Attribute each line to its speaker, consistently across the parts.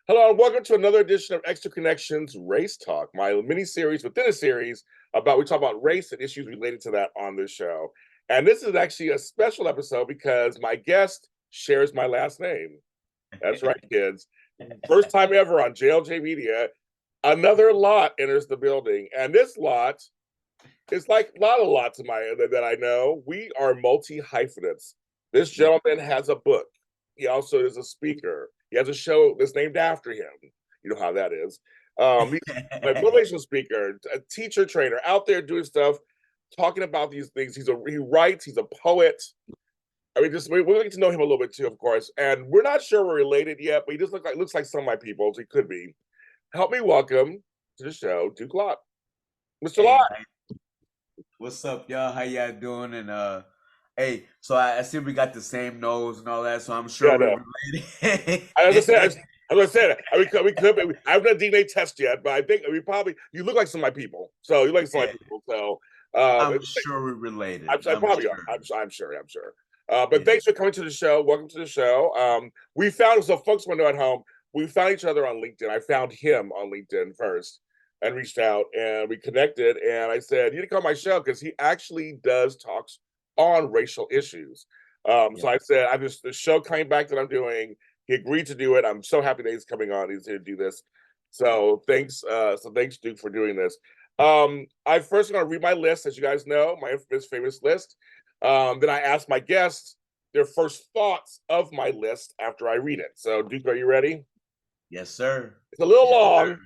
Speaker 1: Hello, and welcome to another edition of Extra Connections Race Talk, my mini series within a series we talk about race and issues related to that on this show. And this is actually a special episode because my guest shares my last name. That's right, kids. First time ever on JLJ Media, another Lott enters the building. And this Lott is like a lot of Lotts that I know. We are multi-hyphenates. This gentleman has a book. He also is a speaker. He has a show that's named after him. You know how that is. He's a motivational speaker, a teacher, trainer, out there doing stuff, talking about these things. He writes. He's a poet. I mean, we're getting to know him a little bit too, of course. And we're not sure we're related yet, but he just looks like some of my people. So he could be. Help me welcome to the show, Duke Lott. Mr. Lott.
Speaker 2: What's up, y'all? How y'all doing? And hey, so I see we got the same nose and all that, so I'm sure we're related.
Speaker 1: As I said, we could. I haven't done a DNA test yet, but I think you look like some of my people. So you look like some of my people. So
Speaker 2: I'm sure we're related.
Speaker 1: I'm sure. But thanks for coming to the show. Welcome to the show. We found, so folks want to know at home, we found each other on LinkedIn. I found him on LinkedIn first and reached out and we connected. And I said, you need to come on my show because he actually does talks on racial issues. So I said, the show coming back that I'm doing. He agreed to do it. I'm so happy that he's coming on. He's here to do this. So thanks, Duke, for doing this. I first going to read my list, as you guys know, my infamous famous list. Then I ask my guests their first thoughts of my list after I read it. So, Duke, are you ready?
Speaker 2: Yes, sir.
Speaker 1: It's a little long.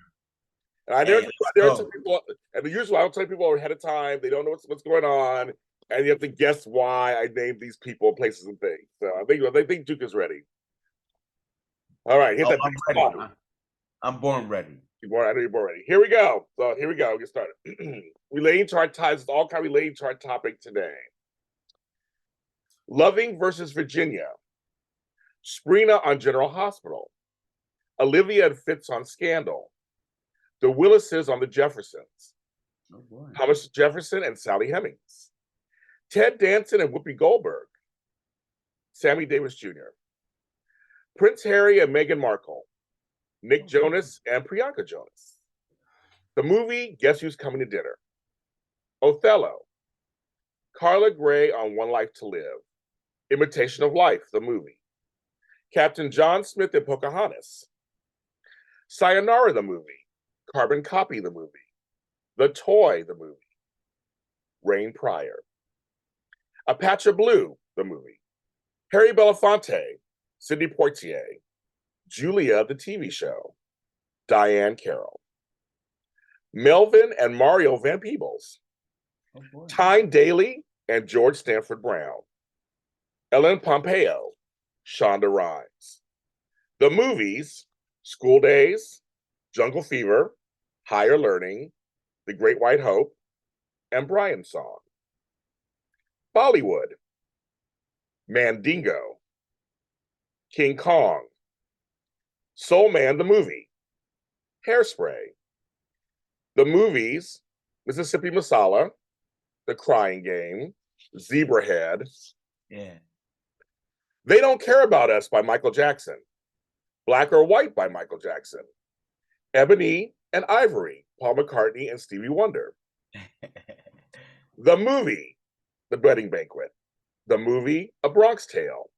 Speaker 1: And I never tell people, and usually I don't tell people ahead of time. They don't know what's going on, and you have to guess why I named these people, places, and things. So I think Duke is ready. All right, hit that.
Speaker 2: I'm ready. I'm born ready.
Speaker 1: I know you're born ready. Here we go. So here we go. Get started. Relating to our ties, all kind of relating to our topic today. Loving versus Virginia. Sprina on General Hospital. Olivia and Fitz on Scandal. The Willises on the Jeffersons. Thomas Jefferson and Sally Hemings. Ted Danson and Whoopi Goldberg. Sammy Davis Jr. Prince Harry and Meghan Markle. Nick Jonas and Priyanka Jonas. The movie Guess Who's Coming to Dinner. Othello. Carla Gray on One Life to Live. Imitation of Life, the movie. Captain John Smith and Pocahontas. Sayonara, the movie. Carbon Copy, the movie. The Toy, the movie. Rain Pryor. A Patch of Blue, the movie. Harry Belafonte, Sidney Poitier. Julia, the TV show. Diane Carroll. Melvin and Mario Van Peebles. Tyne Daly and George Stanford Brown. Ellen Pompeo, Shonda Rhimes. The movies, School Days, Jungle Fever, Higher Learning, The Great White Hope, and Brian Song. Bollywood, Mandingo, King Kong, Soul Man the movie, Hairspray. The movies, Mississippi Masala, The Crying Game, Zebrahead.
Speaker 2: Yeah.
Speaker 1: They Don't Care About Us by Michael Jackson. Black or White by Michael Jackson. Ebony and Ivory, Paul McCartney and Stevie Wonder. The movie, The Wedding Banquet. The movie, A Bronx Tale.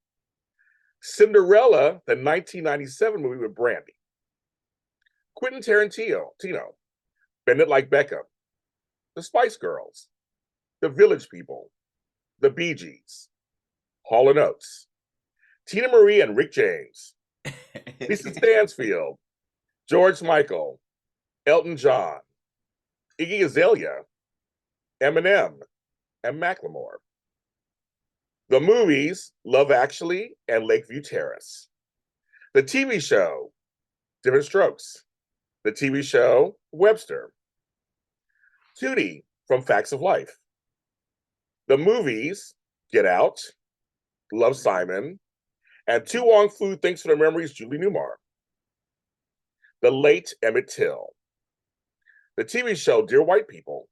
Speaker 1: Cinderella, the 1997 movie with Brandy. Quentin Tarantino, Bend It Like Beckham. The Spice Girls. The Village People. The Bee Gees. Hall & Oates. Tina Marie and Rick James. Lisa Stansfield. George Michael. Elton John. Iggy Azalea. Eminem. And Macklemore. The movies, Love Actually and Lakeview Terrace. The TV show, Different Strokes. The TV show, Webster. Tootie from Facts of Life. The movies, Get Out, Love Simon, and To Wong Fu, Thanks for the Memories, Julie Newmar. The Late Emmett Till. The TV show, Dear White People.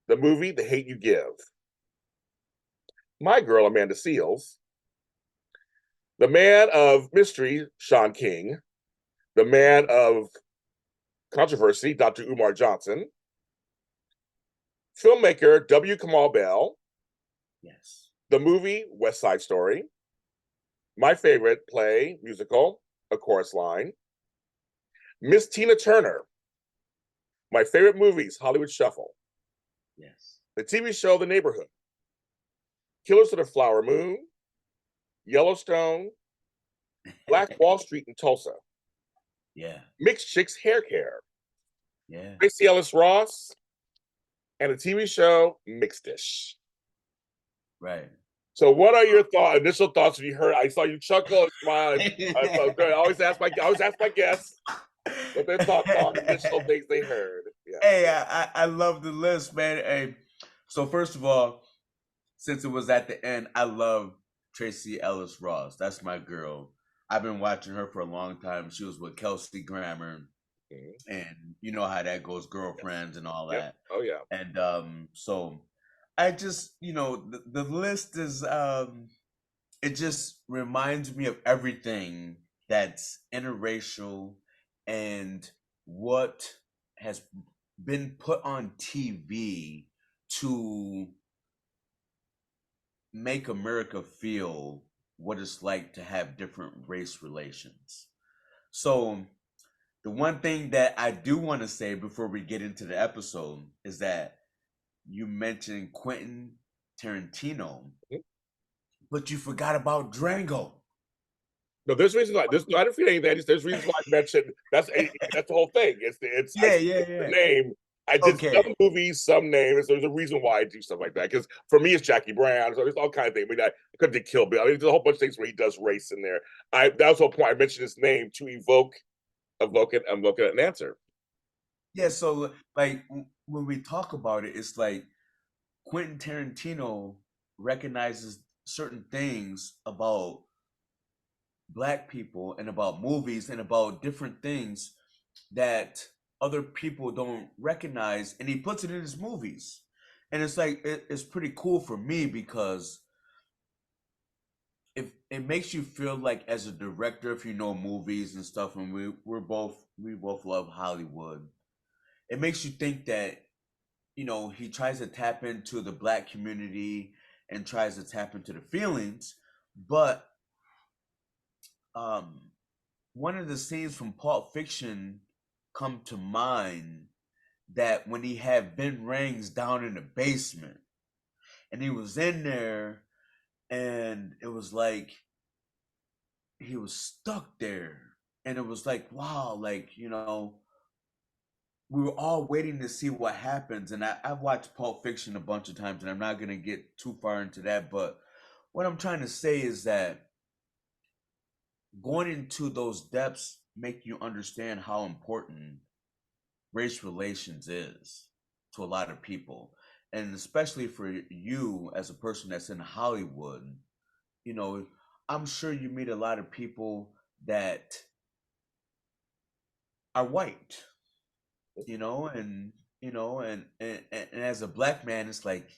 Speaker 1: The movie, The Hate You Give. My Girl, Amanda Seales. The Man of Mystery, Sean King. the man of controversy, Dr. Umar Johnson, filmmaker W. Kamau Bell,
Speaker 2: Yes,
Speaker 1: the movie West Side Story, my favorite play, musical, A Chorus Line, Miss Tina Turner, my favorite movies, Hollywood Shuffle,
Speaker 2: yes,
Speaker 1: the TV show The Neighborhood, Killers of the Flower Moon, Yellowstone, Black Wall Street in Tulsa,
Speaker 2: yeah,
Speaker 1: Mixed Chicks Hair Care,
Speaker 2: yeah.
Speaker 1: Tracy Ellis Ross, and the TV show Mixed Dish.
Speaker 2: Right.
Speaker 1: So, what are your initial thoughts when you heard? I saw you chuckle and smile. I felt good. I always ask my guests what their thoughts on initial things they heard. Yeah.
Speaker 2: Hey, I love the list, man. Hey, so first of all, since it was at the end, I love Tracy Ellis Ross. That's my girl. I've been watching her for a long time. She was with Kelsey Grammer, and you know how that goes, girlfriends and all that.
Speaker 1: Oh yeah.
Speaker 2: And so I just, the list is it just reminds me of everything that's interracial and what has been put on TV to make America feel what it's like to have different race relations. So, the one thing that I do want to say before we get into the episode is that you mentioned Quentin Tarantino, but you forgot about Django.
Speaker 1: No, there's reasons why. I don't feel anything. There's reasons why I mentioned that's the whole thing. It's the name. I did some movies, some names. There's a reason why I do stuff like that. Because for me, it's Jackie Brown. So there's all kinds of things. I mean, I could do Kill Bill. I mean, there's a whole bunch of things where he does race in there. That was the whole point. I mentioned his name to evoke an answer.
Speaker 2: Yeah. So like when we talk about it, it's like Quentin Tarantino recognizes certain things about Black people and about movies and about different things that other people don't recognize, and he puts it in his movies. And it's like it's pretty cool for me because if it makes you feel like as a director, if you know movies and stuff, and we both love Hollywood, it makes you think that he tries to tap into the Black community and tries to tap into the feelings, but one of the scenes from Pulp Fiction come to mind, that when he had Ving Rhames down in the basement and he was in there and it was like he was stuck there, and it was like, wow, like we were all waiting to see what happens. And I've watched Pulp Fiction a bunch of times, and I'm not going to get too far into that, but what I'm trying to say is that going into those depths make you understand how important race relations is to a lot of people, and especially for you as a person that's in Hollywood. I'm sure you meet a lot of people that are white, and as a Black man, it's like,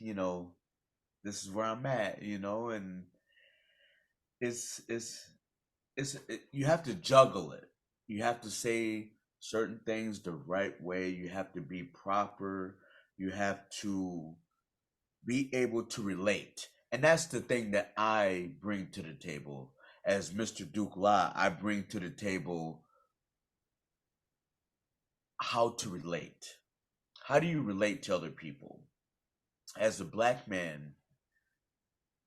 Speaker 2: this is where I'm at, and you have to juggle it. You have to say certain things the right way. You have to be proper. You have to be able to relate. And that's the thing that I bring to the table. As Mr. Duke Lott, I bring to the table how to relate. How do you relate to other people? As a Black man,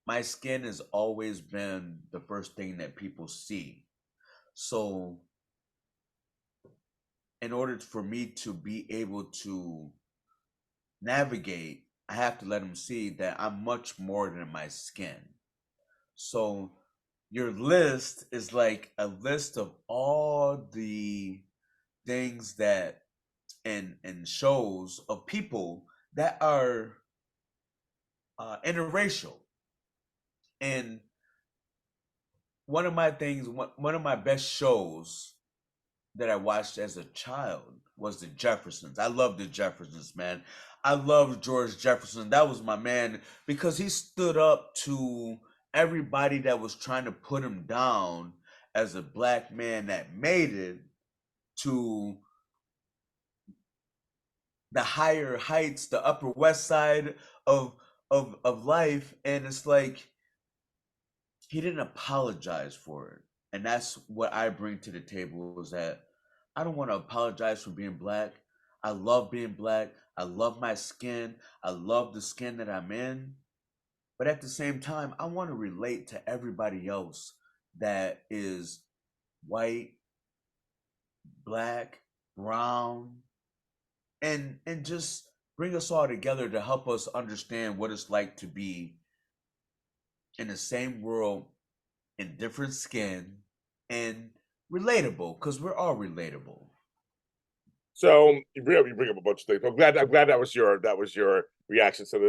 Speaker 2: my skin has always been the first thing that people see. So in order for me to be able to navigate, I have to let them see that I'm much more than my skin. So your list is like a list of all the things that and shows of people that are interracial. And one of my best shows that I watched as a child was the Jeffersons. I love the Jeffersons, man. I love George Jefferson. That was my man because he stood up to everybody that was trying to put him down as a Black man that made it. to the higher heights, the Upper West Side of life, and it's like he didn't apologize for it. And that's what I bring to the table, is that I don't want to apologize for being black. I love being black. I love my skin. I love the skin that I'm in. But at the same time, I want to relate to everybody else that is white, black, brown, and just bring us all together to help us understand what it's like to be in the same world, in different skin, and relatable, because we're all relatable.
Speaker 1: So you bring up a bunch of things. I'm glad that was your reaction to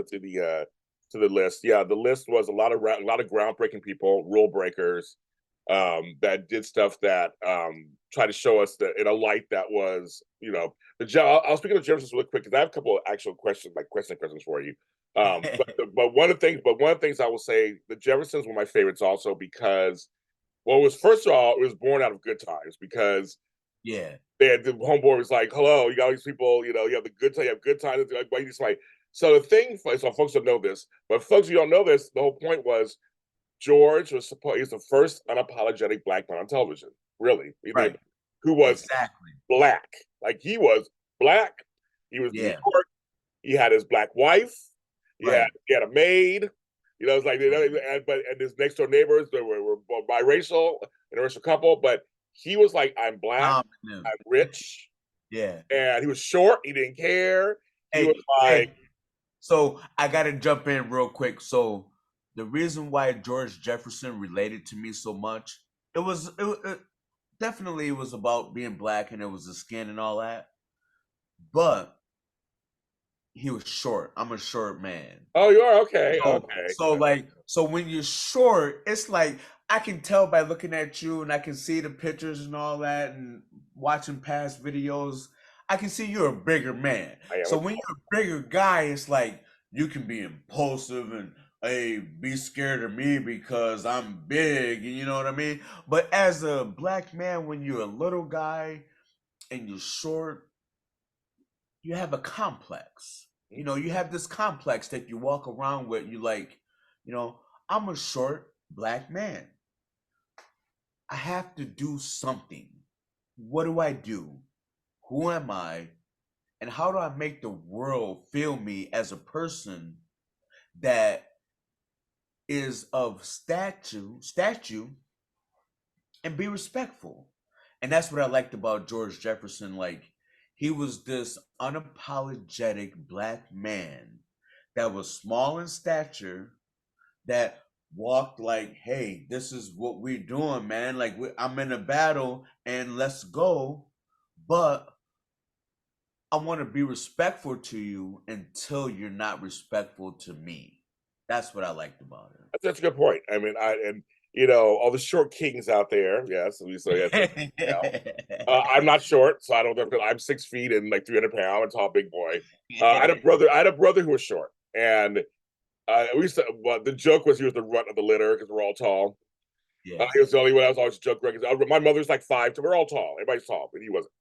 Speaker 1: the list. Yeah, the list was a lot of groundbreaking people, rule breakers, that did stuff that tried to show us that in a light that was, I'll speak of the Jeffersons really quick because I have a couple of actual questions for you. But one of the things I will say, the Jeffersons were my favorites also because, first of all, it was born out of good times because
Speaker 2: yeah,
Speaker 1: the homeboy was like, "Hello, you got all these people, you have the good time, you have good times." Like, so the thing, so folks don't know this, but folks who don't know this, the whole point was George he's the first unapologetic black man on television, really,
Speaker 2: right,
Speaker 1: who was
Speaker 2: exactly
Speaker 1: black, like he was black, he was New York, he had his black wife, he had a maid, it's like, and his next door neighbors were biracial, interracial couple, but he was like, I'm black, I'm rich, and he was short, he didn't care, he was like.
Speaker 2: So I gotta jump in real quick. So the reason why George Jefferson related to me so much, it definitely was about being black and it was the skin and all that, but he was short. I'm a short man.
Speaker 1: Oh, you are? Okay.
Speaker 2: So when you're short, it's like I can tell by looking at you, and I can see the pictures and all that, and watching past videos. I can see you're a bigger man. So when you're a bigger guy, it's like you can be impulsive and, hey, be scared of me because I'm big, and you know what I mean? But as a black man, when you're a little guy and you're short, you have a complex. You have this complex that you walk around with. You like, I'm a short black man. I have to do something. What do I do? Who am I? And how do I make the world feel me as a person that is of stature and be respectful? And that's what I liked about George Jefferson. Like, he was this unapologetic black man that was small in stature, that walked like, hey, this is what we're doing, man. Like, I'm in a battle and let's go. But I want to be respectful to you until you're not respectful to me. That's what I liked about it.
Speaker 1: That's a good point. I mean, all the short kings out there. Yes, I'm not short, so I don't. I'm 6 feet and like 300 pounds, tall, big boy. I had a brother who was short, and we used to. Well, the joke was he was the runt of the litter because we're all tall.
Speaker 2: Yeah.
Speaker 1: He was the only one. I was always joke. My mother's like 5, so we're all tall. Everybody's tall, but he wasn't.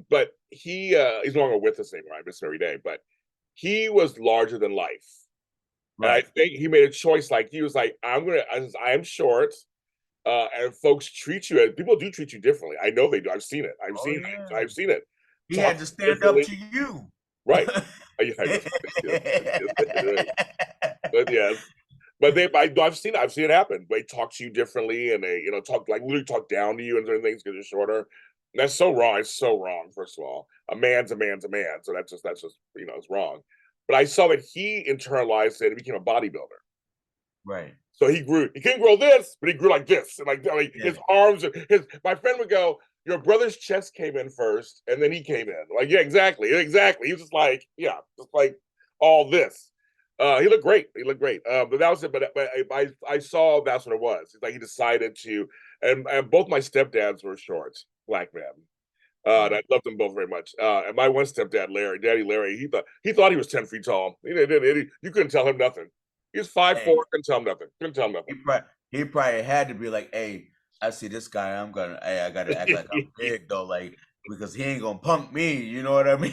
Speaker 1: But he's no longer with us anymore. I miss him every day. But he was larger than life. Right. And I think he made a choice. Like, he was like, I am short, and folks people do treat you differently. I know they do. I've seen it. I've seen it.
Speaker 2: He had to stand up to you.
Speaker 1: Right. But yes. But I've seen it happen. They talk to you differently, and they talk, like, literally talk down to you and certain things because you're shorter. And that's so wrong. It's so wrong. First of all, a man's a man's a man. So that's just it's wrong. But I saw that he internalized it and became a bodybuilder.
Speaker 2: Right.
Speaker 1: So he grew. He couldn't grow this, but he grew like this, and like his arms. My friend would go, "Your brother's chest came in first, and then he came in." Like, yeah, exactly. He was just like, all this. He looked great. But that was it. But I saw that's what it was. It's like he decided to, and both my stepdads were short black men. And I loved them both very much. And my one stepdad, Daddy Larry, he thought he was 10 feet tall. You couldn't tell him nothing. He was 5'4", couldn't tell him nothing.
Speaker 2: He probably had to be like, hey, I see this guy, I gotta act like I'm big though, like because he ain't gonna punk me. You know what I mean?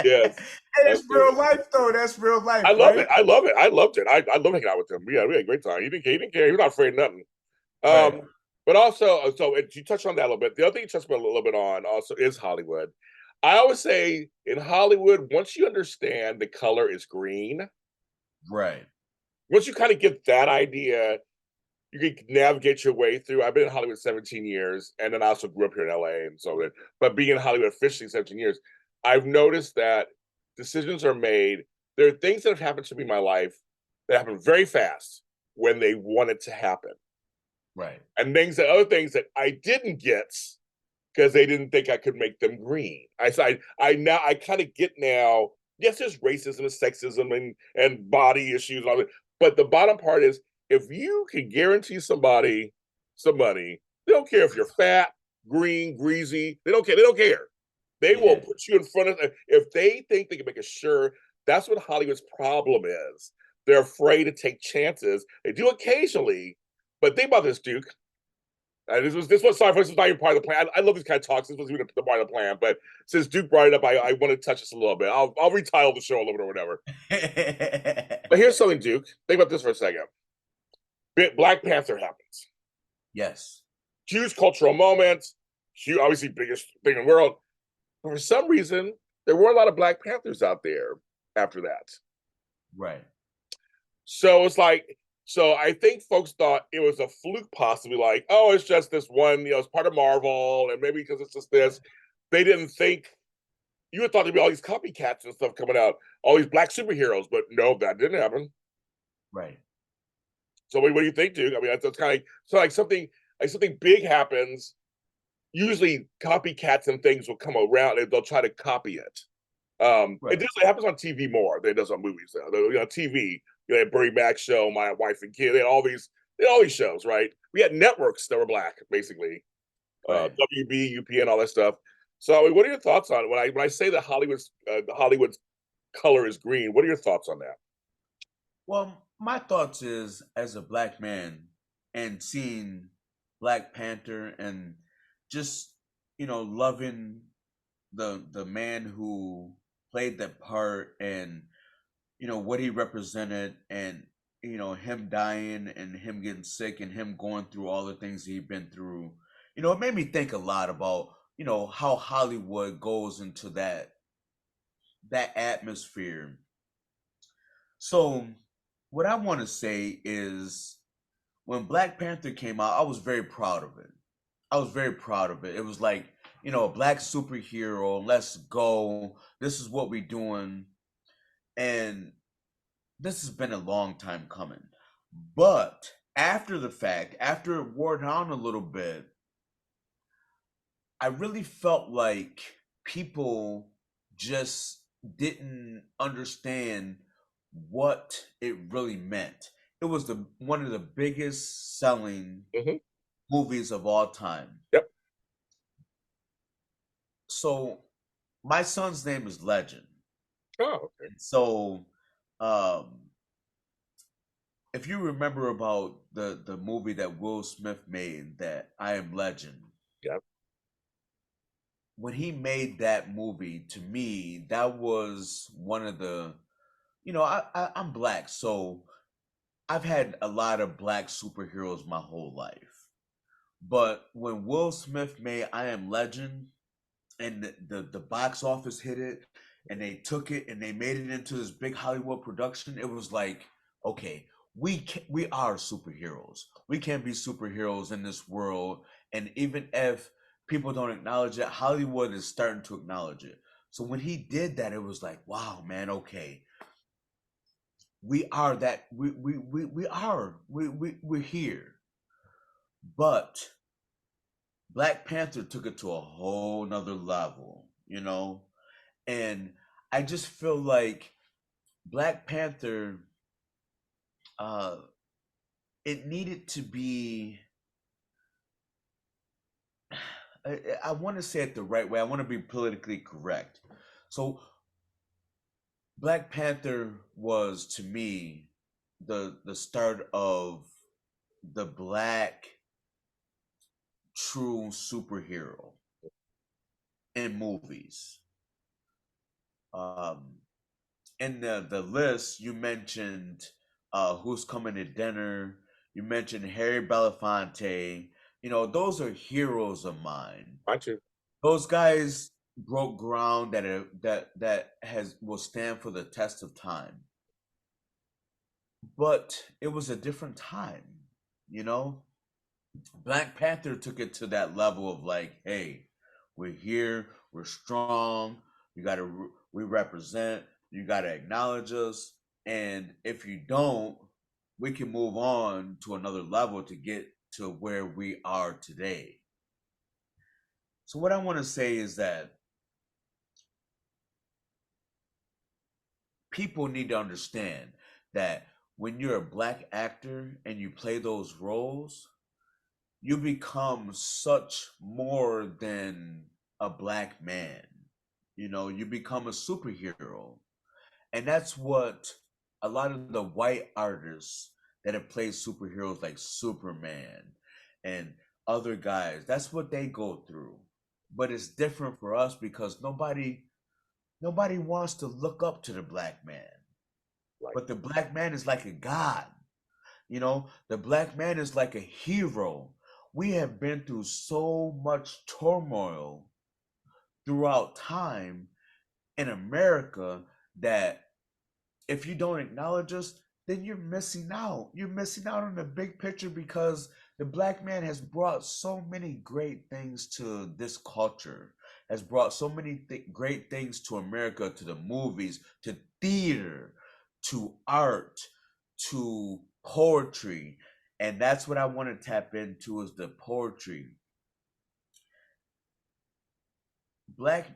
Speaker 1: Yes,
Speaker 2: And it's real
Speaker 1: absolutely.
Speaker 2: life though. That's real
Speaker 1: I
Speaker 2: life,
Speaker 1: love it.
Speaker 2: right?
Speaker 1: I love it. I loved it. I love hanging out with him. Yeah, we had a great time. He didn't care. He was not afraid of nothing.
Speaker 2: Right.
Speaker 1: But also, you touched on that a little bit. The other thing you touched on a little bit on also is Hollywood. I always say in Hollywood, once you understand the color is green,
Speaker 2: Right.
Speaker 1: once you kind of get that idea, you can navigate your way through. I've been in Hollywood 17 years, and then I also grew up here in LA, and so. But being in Hollywood officially 17 years, I've noticed that decisions are made. There are things that have happened to me in my life that happen very fast when they want it to happen,
Speaker 2: Right.
Speaker 1: and other things that I didn't get because they didn't think I could make them green. I kind of get now. Yes, there's racism and sexism and body issues and all that, but the bottom part is if you can guarantee somebody some money, they don't care if you're fat, green, greasy. They don't care. They don't care. They will
Speaker 2: Yeah.
Speaker 1: put you in front of if they think they can make it sure. That's what Hollywood's problem is. They're afraid to take chances. They do occasionally, but think about this, Duke. This was sorry, this was not even part of the plan. I love these kind of talks. This was even the part of the plan, but since Duke brought it up, I want to touch this a little bit. I'll retitle the show a little bit or whatever. But here's something, Duke. Think about this for a second. Black Panther happens.
Speaker 2: Yes.
Speaker 1: Huge cultural moment. Huge, obviously biggest thing in the world. But for some reason, there were a lot of Black Panthers out there after that.
Speaker 2: Right.
Speaker 1: So it's like, so I think folks thought it was a fluke, possibly like, oh, it's just this one, it's part of Marvel, and maybe because it's just this. They didn't think you would thought there'd be all these copycats and stuff coming out, all these black superheroes, but no, that didn't happen.
Speaker 2: Right.
Speaker 1: So what do you think, Duke? I mean, that's kind of so like something big happens. Usually, copycats and things will come around and they'll try to copy it.
Speaker 2: Right.
Speaker 1: It happens on TV more than it does on movies. TV, Bernie Mac show, My Wife and Kid. They had all these shows, right? We had networks that were black, basically.
Speaker 2: Right.
Speaker 1: WB, UPN, all that stuff. So, I mean, what are your thoughts on it? When I say that Hollywood's color is green? What are your thoughts on that?
Speaker 2: Well, my thoughts is as a black man and seeing Black Panther and just loving the man who played that part and what he represented and him dying and him getting sick and him going through all the things he'd been through. It made me think a lot about how Hollywood goes into that atmosphere. So what I want to say is when Black Panther came out, I was very proud of it. I was very proud of it. It was like, a black superhero, let's go. This is what we're doing. And this has been a long time coming. But after the fact, after it wore down a little bit, I really felt like people just didn't understand what it really meant. It was one of the biggest selling movies of all time.
Speaker 1: Yep.
Speaker 2: So my son's name is Legend.
Speaker 1: Oh, okay.
Speaker 2: So if you remember about the movie that Will Smith made, that I Am Legend.
Speaker 1: Yep.
Speaker 2: When he made that movie, to me, that was one of the, I'm black, so I've had a lot of black superheroes my whole life. But when Will Smith made I Am Legend and the box office hit it and they took it and they made it into this big Hollywood production, it was like, okay, we are superheroes. We can be superheroes in this world. And even if people don't acknowledge it, Hollywood is starting to acknowledge it. So when he did that, it was like, wow, man, okay. We are that we're here. But Black Panther took it to a whole nother level, and I just feel like Black Panther, it needed to be, I want to say it the right way. I want to be politically correct. So Black Panther was, to me, the start of the black true superhero in movies. In the list, you mentioned Who's Coming to Dinner. You mentioned Harry Belafonte. You know, those are heroes of mine.
Speaker 1: Aren't you?
Speaker 2: Those guys broke ground that will stand for the test of time. But it was a different time, you know. Black Panther took it to that level of like, hey, we're here, we're strong, we represent, you gotta acknowledge us, and if you don't, we can move on to another level to get to where we are today. So what I want to say is that people need to understand that when you're a black actor and you play those roles, you become such more than a black man. You know, you become a superhero. And that's what a lot of the white artists that have played superheroes like Superman and other guys, that's what they go through. But it's different for us because nobody wants to look up to the black man.
Speaker 1: Right.
Speaker 2: But the black man is like a god. You know, the black man is like a hero. We have been through so much turmoil throughout time in America that if you don't acknowledge us, then you're missing out. You're missing out on the big picture because the black man has brought so many great things to this culture, has brought so many great things to America, to the movies, to theater, to art, to poetry. And that's what I want to tap into is the poetry. Black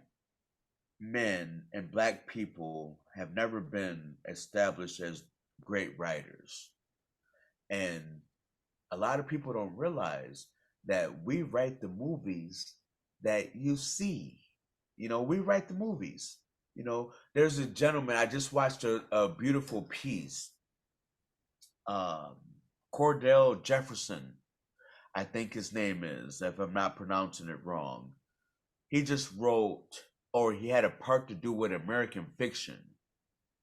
Speaker 2: men and black people have never been established as great writers. And a lot of people don't realize that we write the movies that you see. You know, we write the movies. You know, there's a gentleman, I just watched a beautiful piece. Cordell Jefferson, I think his name is, if I'm not pronouncing it wrong. He just wrote, or he had a part to do with American fiction.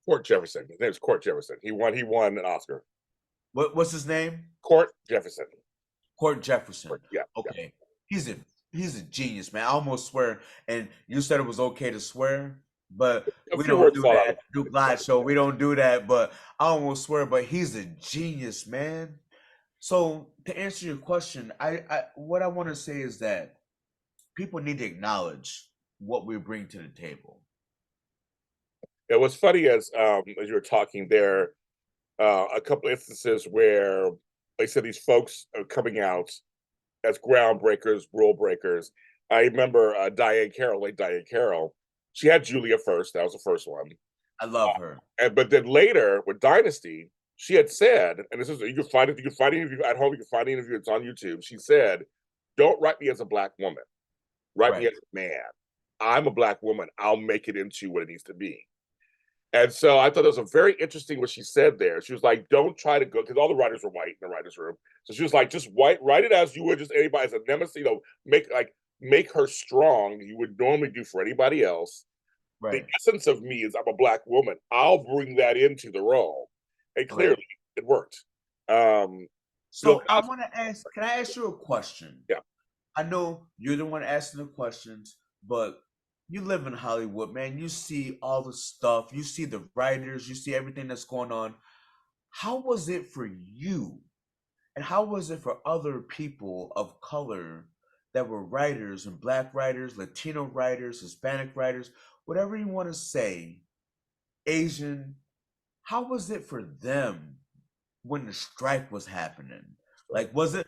Speaker 1: Court Jefferson. His name's Court Jefferson. He won an Oscar.
Speaker 2: What's his name?
Speaker 1: Court Jefferson.
Speaker 2: Court Jefferson.
Speaker 1: Yeah.
Speaker 2: Okay. Yeah. He's a genius, man. I almost swear. And you said it was okay to swear, but we don't do that. Duke Lott Show. We don't do that, but I almost swear. But he's a genius, man. So to answer your question, I what I want to say is that people need to acknowledge what we bring to the table.
Speaker 1: It was funny as you were talking there, a couple instances where they said these folks are coming out as groundbreakers, rule breakers. I remember Diane Carroll, late Diane Carroll. She had Julia first. That was the first one.
Speaker 2: I love her.
Speaker 1: But then later with Dynasty, she had said, and this is you can find it. You can find it at home. You can find the interview. It's on YouTube. She said, "Don't write me as a black woman. Write me as a man. I'm a black woman. I'll make it into what it needs to be." And so I thought that was a very interesting what she said there. She was like, "Don't try to go," because all the writers were white in the writers' room. So she was like, "Just write it as you would just anybody as a nemesis. You know, make her strong. You would normally do for anybody else." Right. The essence of me is I'm a black woman. I'll bring that into the role, and clearly it worked.
Speaker 2: So I want to ask. Can I ask you a question?
Speaker 1: Yeah.
Speaker 2: I know you're the one asking the questions, but you live in Hollywood, man. You see all the stuff. You see the writers. You see everything that's going on. How was it for you? And how was it for other people of color that were writers and black writers, Latino writers, Hispanic writers, whatever you want to say, Asian? How was it for them when the strike was happening? Like, was it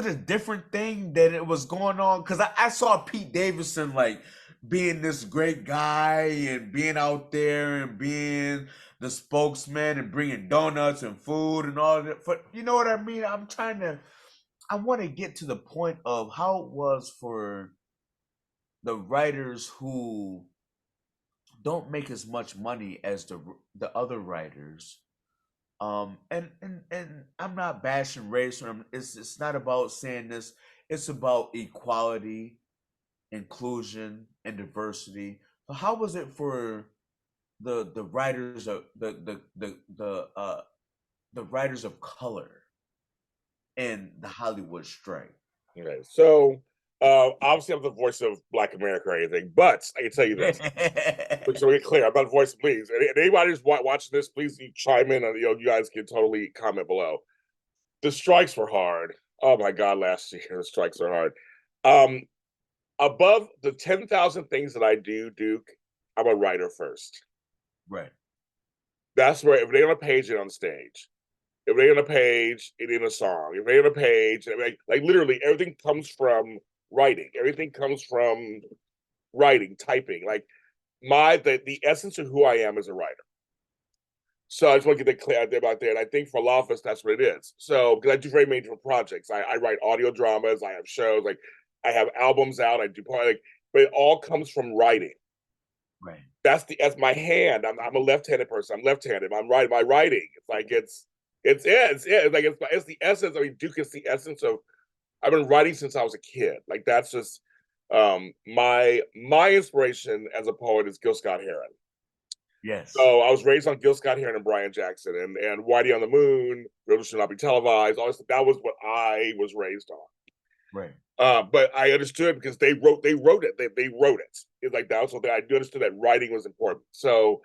Speaker 2: a different thing that it was going on? Because I saw Pete Davidson like being this great guy and being out there and being the spokesman and bringing donuts and food and all that. But you know what I mean? I want to get to the point of how it was for the writers who don't make as much money as the other writers. And I'm not bashing race. It's not about saying this. It's about equality, inclusion, and diversity. So how was it for the writers of the writers of color in the Hollywood strike?
Speaker 1: Okay, so obviously I'm the voice of Black America or anything, but I can tell you this. So we get clear, I'm not the voice, please. And anybody who's watching this, please chime in. On, you guys can totally comment below. The strikes were hard. Oh my God, last year the strikes are hard. Above the 10,000 things that I do, Duke, I'm a writer first.
Speaker 2: Right.
Speaker 1: That's where if they on a page and on stage, if they on a page, it in a song, if they on a page, like literally everything comes from writing. Everything comes from writing, typing. Like the essence of who I am as a writer. So I just want to get that clear about that. And I think for a lot of us, that's what it is. So because I do very major projects, I write audio dramas, I have shows, like I have albums out, I do but it all comes from writing.
Speaker 2: Right.
Speaker 1: That's my hand. I'm a left-handed person. I'm left-handed. I'm writing. My writing. It's like it's like it's the essence. I mean, Duke is the essence of. I've been writing since I was a kid. Like that's just my inspiration as a poet is Gil Scott-Heron.
Speaker 2: Yes.
Speaker 1: So I was raised on Gil Scott-Heron and Brian Jackson and Whitey on the Moon. Real Should Not Be Televised. All this, that was what I was raised on.
Speaker 2: Right.
Speaker 1: But I understood because they wrote it. They wrote it. It's like that. So I understood that writing was important. So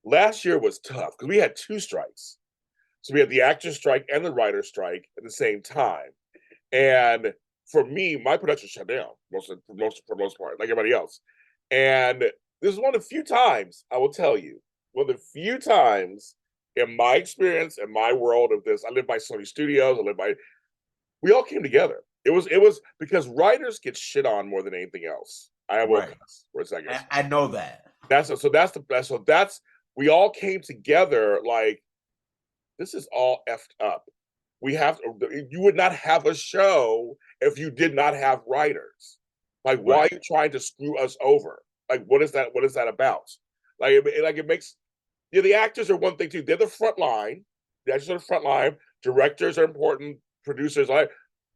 Speaker 1: last year was tough because we had two strikes. So we had the actor strike and the writer strike at the same time. And for me, my production shut down for the most part, like everybody else. And this is one of the few times I will tell you, one of the few times in my experience, in my world of this, I live by Sony Studios. We all came together. It was because writers get shit on more than anything else. I will cuss for a second.
Speaker 2: I know that.
Speaker 1: That's we all came together like this is all effed up. You would not have a show if you did not have writers. Like, why are you trying to screw us over? Like, what is that about? Like, it makes the actors are one thing too. They're the front line. The actors are the front line. Directors are important. Producers,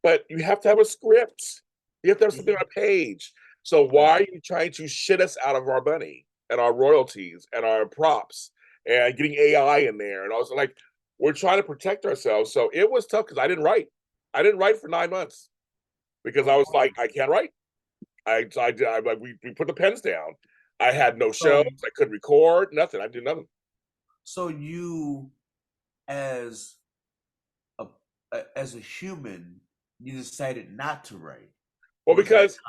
Speaker 1: but you have to have a script. You have to have something on a page. So why are you trying to shit us out of our money and our royalties and our props and getting AI in there and also like we're trying to protect ourselves. So it was tough because I didn't write. I didn't write for 9 months because I was like, I can't write. We put the pens down. I had no shows. I couldn't record nothing. I did nothing.
Speaker 2: So you, as a human, you decided not to write.
Speaker 1: Well, because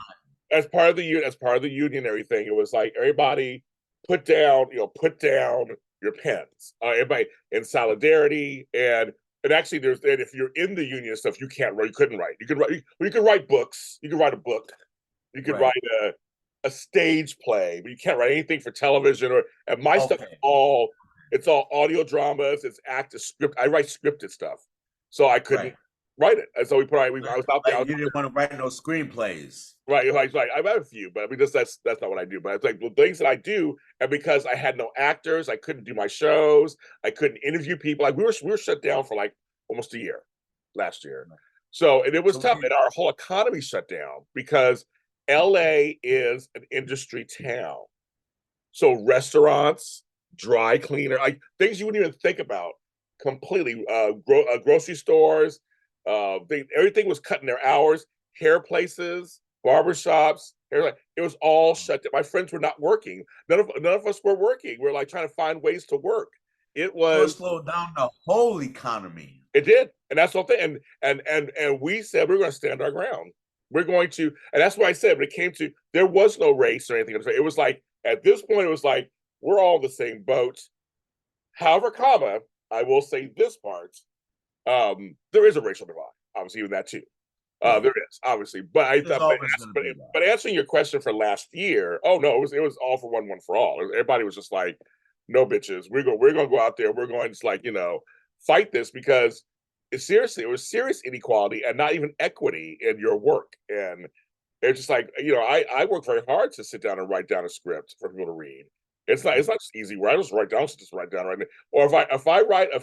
Speaker 1: as part of the union and everything, it was like everybody put down your pens. Everybody in solidarity and actually if you're in the union stuff, you can't write. You couldn't write. You could write books. You could write a book. You could write a stage play, but you can't write anything for television and my stuff is all audio dramas. It's active script. I write scripted stuff, so I couldn't write it. And so I was out there.
Speaker 2: You didn't want to write no screenplays.
Speaker 1: Right. I've had a few, but I mean, that's not what I do. But it's like the things that I do, and because I had no actors, I couldn't do my shows. I couldn't interview people. Like we were shut down for like almost a year last year. So and it was tough, and our whole economy shut down because LA is an industry town. So restaurants, dry cleaner, like things you wouldn't even think about, completely. Grocery stores, everything was cutting their hours. Hair places, barbershops, it was all shut down. My friends were not working. None of us were working. We're like trying to find ways to work. It
Speaker 2: slowed down the whole economy.
Speaker 1: It did, and that's the whole thing. And we said we're going to stand our ground. We're going to, and that's why I said when it came to there was no race or anything. It was like at this point it was like we're all in the same boat. However, I will say this part. There is a racial divide, obviously, even that too. There is obviously, but I thought, but answering your question for last year, oh no, it was all for one for all. Everybody was just like, no bitches, we're gonna go out there, we're going to like fight this because it was serious inequality and not even equity in your work, and it's just like I work very hard to sit down and write down a script for people to read, It's not just easy. Right? I just write down. Just write down right now. Or if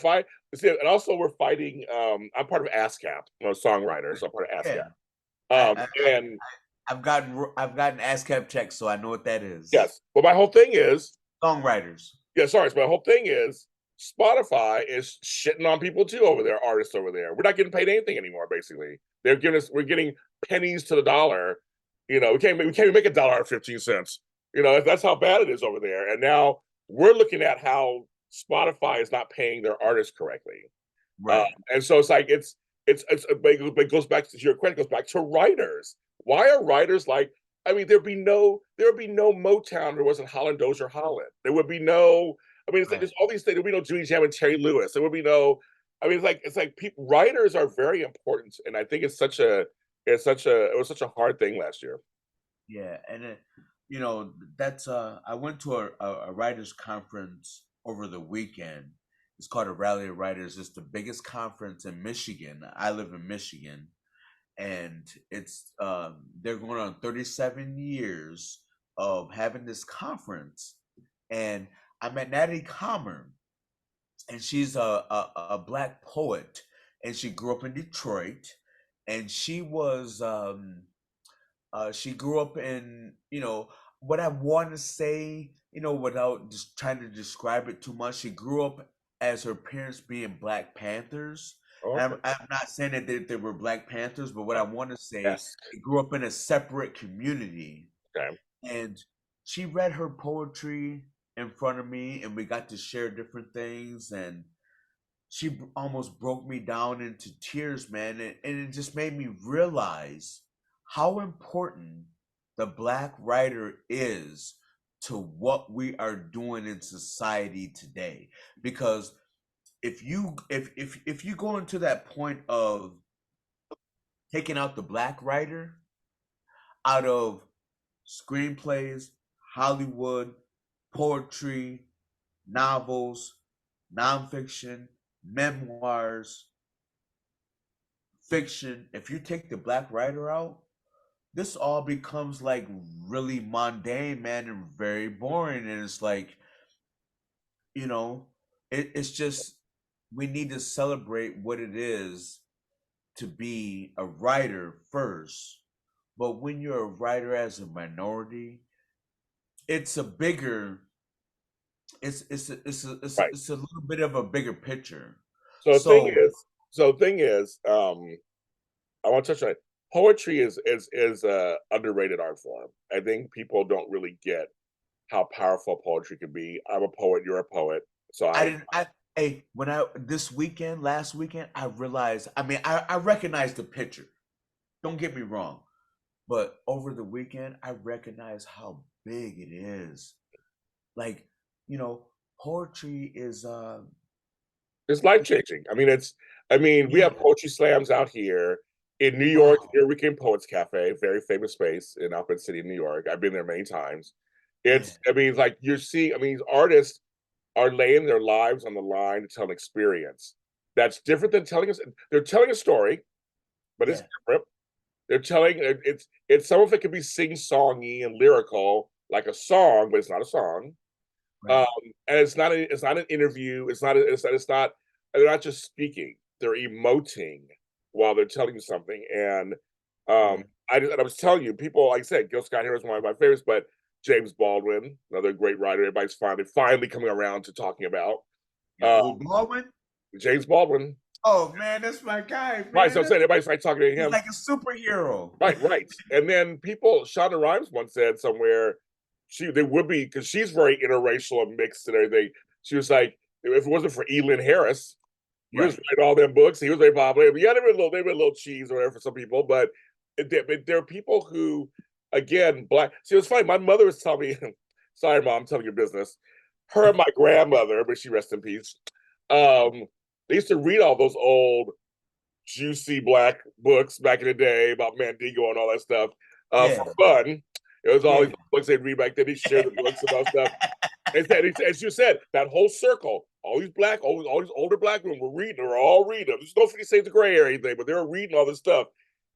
Speaker 1: I see, and also we're fighting. I'm part of ASCAP. I'm a songwriter, so I'm part of
Speaker 2: Yeah.
Speaker 1: ASCAP.
Speaker 2: I,
Speaker 1: And
Speaker 2: I've gotten ASCAP checks, so I know what that is.
Speaker 1: yes, but my whole thing is,
Speaker 2: Songwriters.
Speaker 1: yeah, sorry, so my whole thing is Spotify is shitting on people too over there, artists over there. We're not getting paid anything anymore. Basically, we're getting pennies to the dollar. We can't even make $1.15. That's how bad it is over there. And now we're looking at how Spotify is not paying their artists correctly.
Speaker 2: Right.
Speaker 1: And so it's like it goes back to your question. It goes back to writers. Why are writers like? I mean, there'd be no Motown if there wasn't Holland Dozier Holland. There would be no. I mean, it's like
Speaker 2: Right.
Speaker 1: there's all these things. There'd be no Jimmy Jam and Terry Lewis. There would be no. I mean, it's like people, writers are very important, and I think it was such a hard thing last year.
Speaker 2: Yeah, and that's I went to a writers conference over the weekend. It's called a Rally of Writers. It's the biggest conference in Michigan. I live in Michigan, and it's they're going on 37 years of having this conference. And I met Natalie Comer, and she's a black poet, and she grew up in Detroit, and she grew up in, what I want to say, without just trying to describe it too much. She grew up as her parents being Black Panthers.
Speaker 1: Okay.
Speaker 2: And I'm not saying that they were Black Panthers, but what I want to say,
Speaker 1: Yes.
Speaker 2: she grew up in a separate community.
Speaker 1: Okay.
Speaker 2: And she read her poetry in front of me, and we got to share different things. And she almost broke me down into tears, man. And it just made me realize how important the Black writer is to what we are doing in society today. Because if you go into that point of taking out the Black writer out of screenplays, Hollywood, poetry, novels, nonfiction, memoirs, fiction, if you take the Black writer out, this all becomes like really mundane, man, and very boring. And it's like, it's just, we need to celebrate what it is to be a writer first. But when you're a writer as a minority, it's a bigger,
Speaker 1: Right.
Speaker 2: it's a little bit of a bigger picture.
Speaker 1: So the thing is, I want to touch on it. Poetry is a underrated art form. I think people don't really get how powerful poetry can be. I'm a poet. You're a poet. So
Speaker 2: hey, last weekend, I realized, I recognized the picture. Don't get me wrong. But over the weekend, I recognized how big it is. Like, poetry is
Speaker 1: it's life changing. We have poetry slams out here in New York.
Speaker 2: Wow.
Speaker 1: Here Weekend Poets Cafe, very famous space in Alphabet City, New York. I've been there many times. It's like you're seeing. These artists are laying their lives on the line to tell an experience that's different than telling us. They're telling a story, but it's different. They're telling it's some of it can be sing-songy and lyrical like a song, but it's not a song.
Speaker 2: Right.
Speaker 1: And it's not an interview. They're not just speaking. They're emoting while they're telling you something. And I was telling you, people, like I said, Gil Scott-Heron is one of my favorites, but James Baldwin, another great writer, everybody's finally coming around to talking about.
Speaker 2: Baldwin?
Speaker 1: James Baldwin.
Speaker 2: Oh man, that's my guy, man.
Speaker 1: Right, so I'm saying everybody's like talking to him.
Speaker 2: He's like a superhero.
Speaker 1: Right. And then Shonda Rhimes once said somewhere they would be, because she's very interracial and mixed and everything. She was like, if it wasn't for Elin Harris, he was writing all them books. He was very popular. Yeah, they were a little cheese or whatever for some people, but there are people who, again, black. See, it was funny. My mother was telling me, sorry, Mom, I'm telling your business. Her and my grandmother, but she rest in peace. They used to read all those old, juicy black books back in the day about Mandingo and all that stuff for fun. It was all these books they'd read back then. They shared the books about stuff. As you said, that whole circle, all these older black women were reading. They were all reading them. There's no 50 Shades of Grey or anything, but they were reading all this stuff,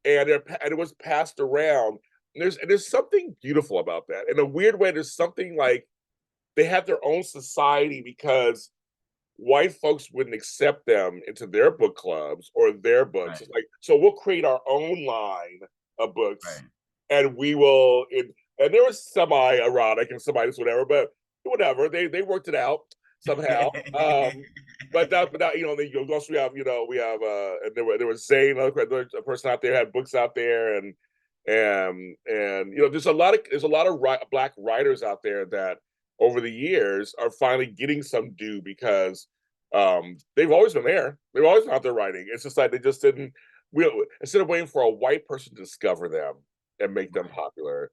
Speaker 1: and it was passed around. And there's something beautiful about that. In a weird way, there's something like they had their own society because white folks wouldn't accept them into their book clubs or their books.
Speaker 2: Right.
Speaker 1: It's like, so we'll create our own line of books,
Speaker 2: Right.
Speaker 1: and we will. And there was semi-erotic and whatever, but whatever. They worked it out somehow. But now, you know, also we have, and there was Zane, another person out there, had books out there, and you know, there's a lot of black writers out there that over the years are finally getting some due because they've always been there. They've always been out there writing. It's just like they just didn't. Instead of waiting for a white person to discover them and make them popular,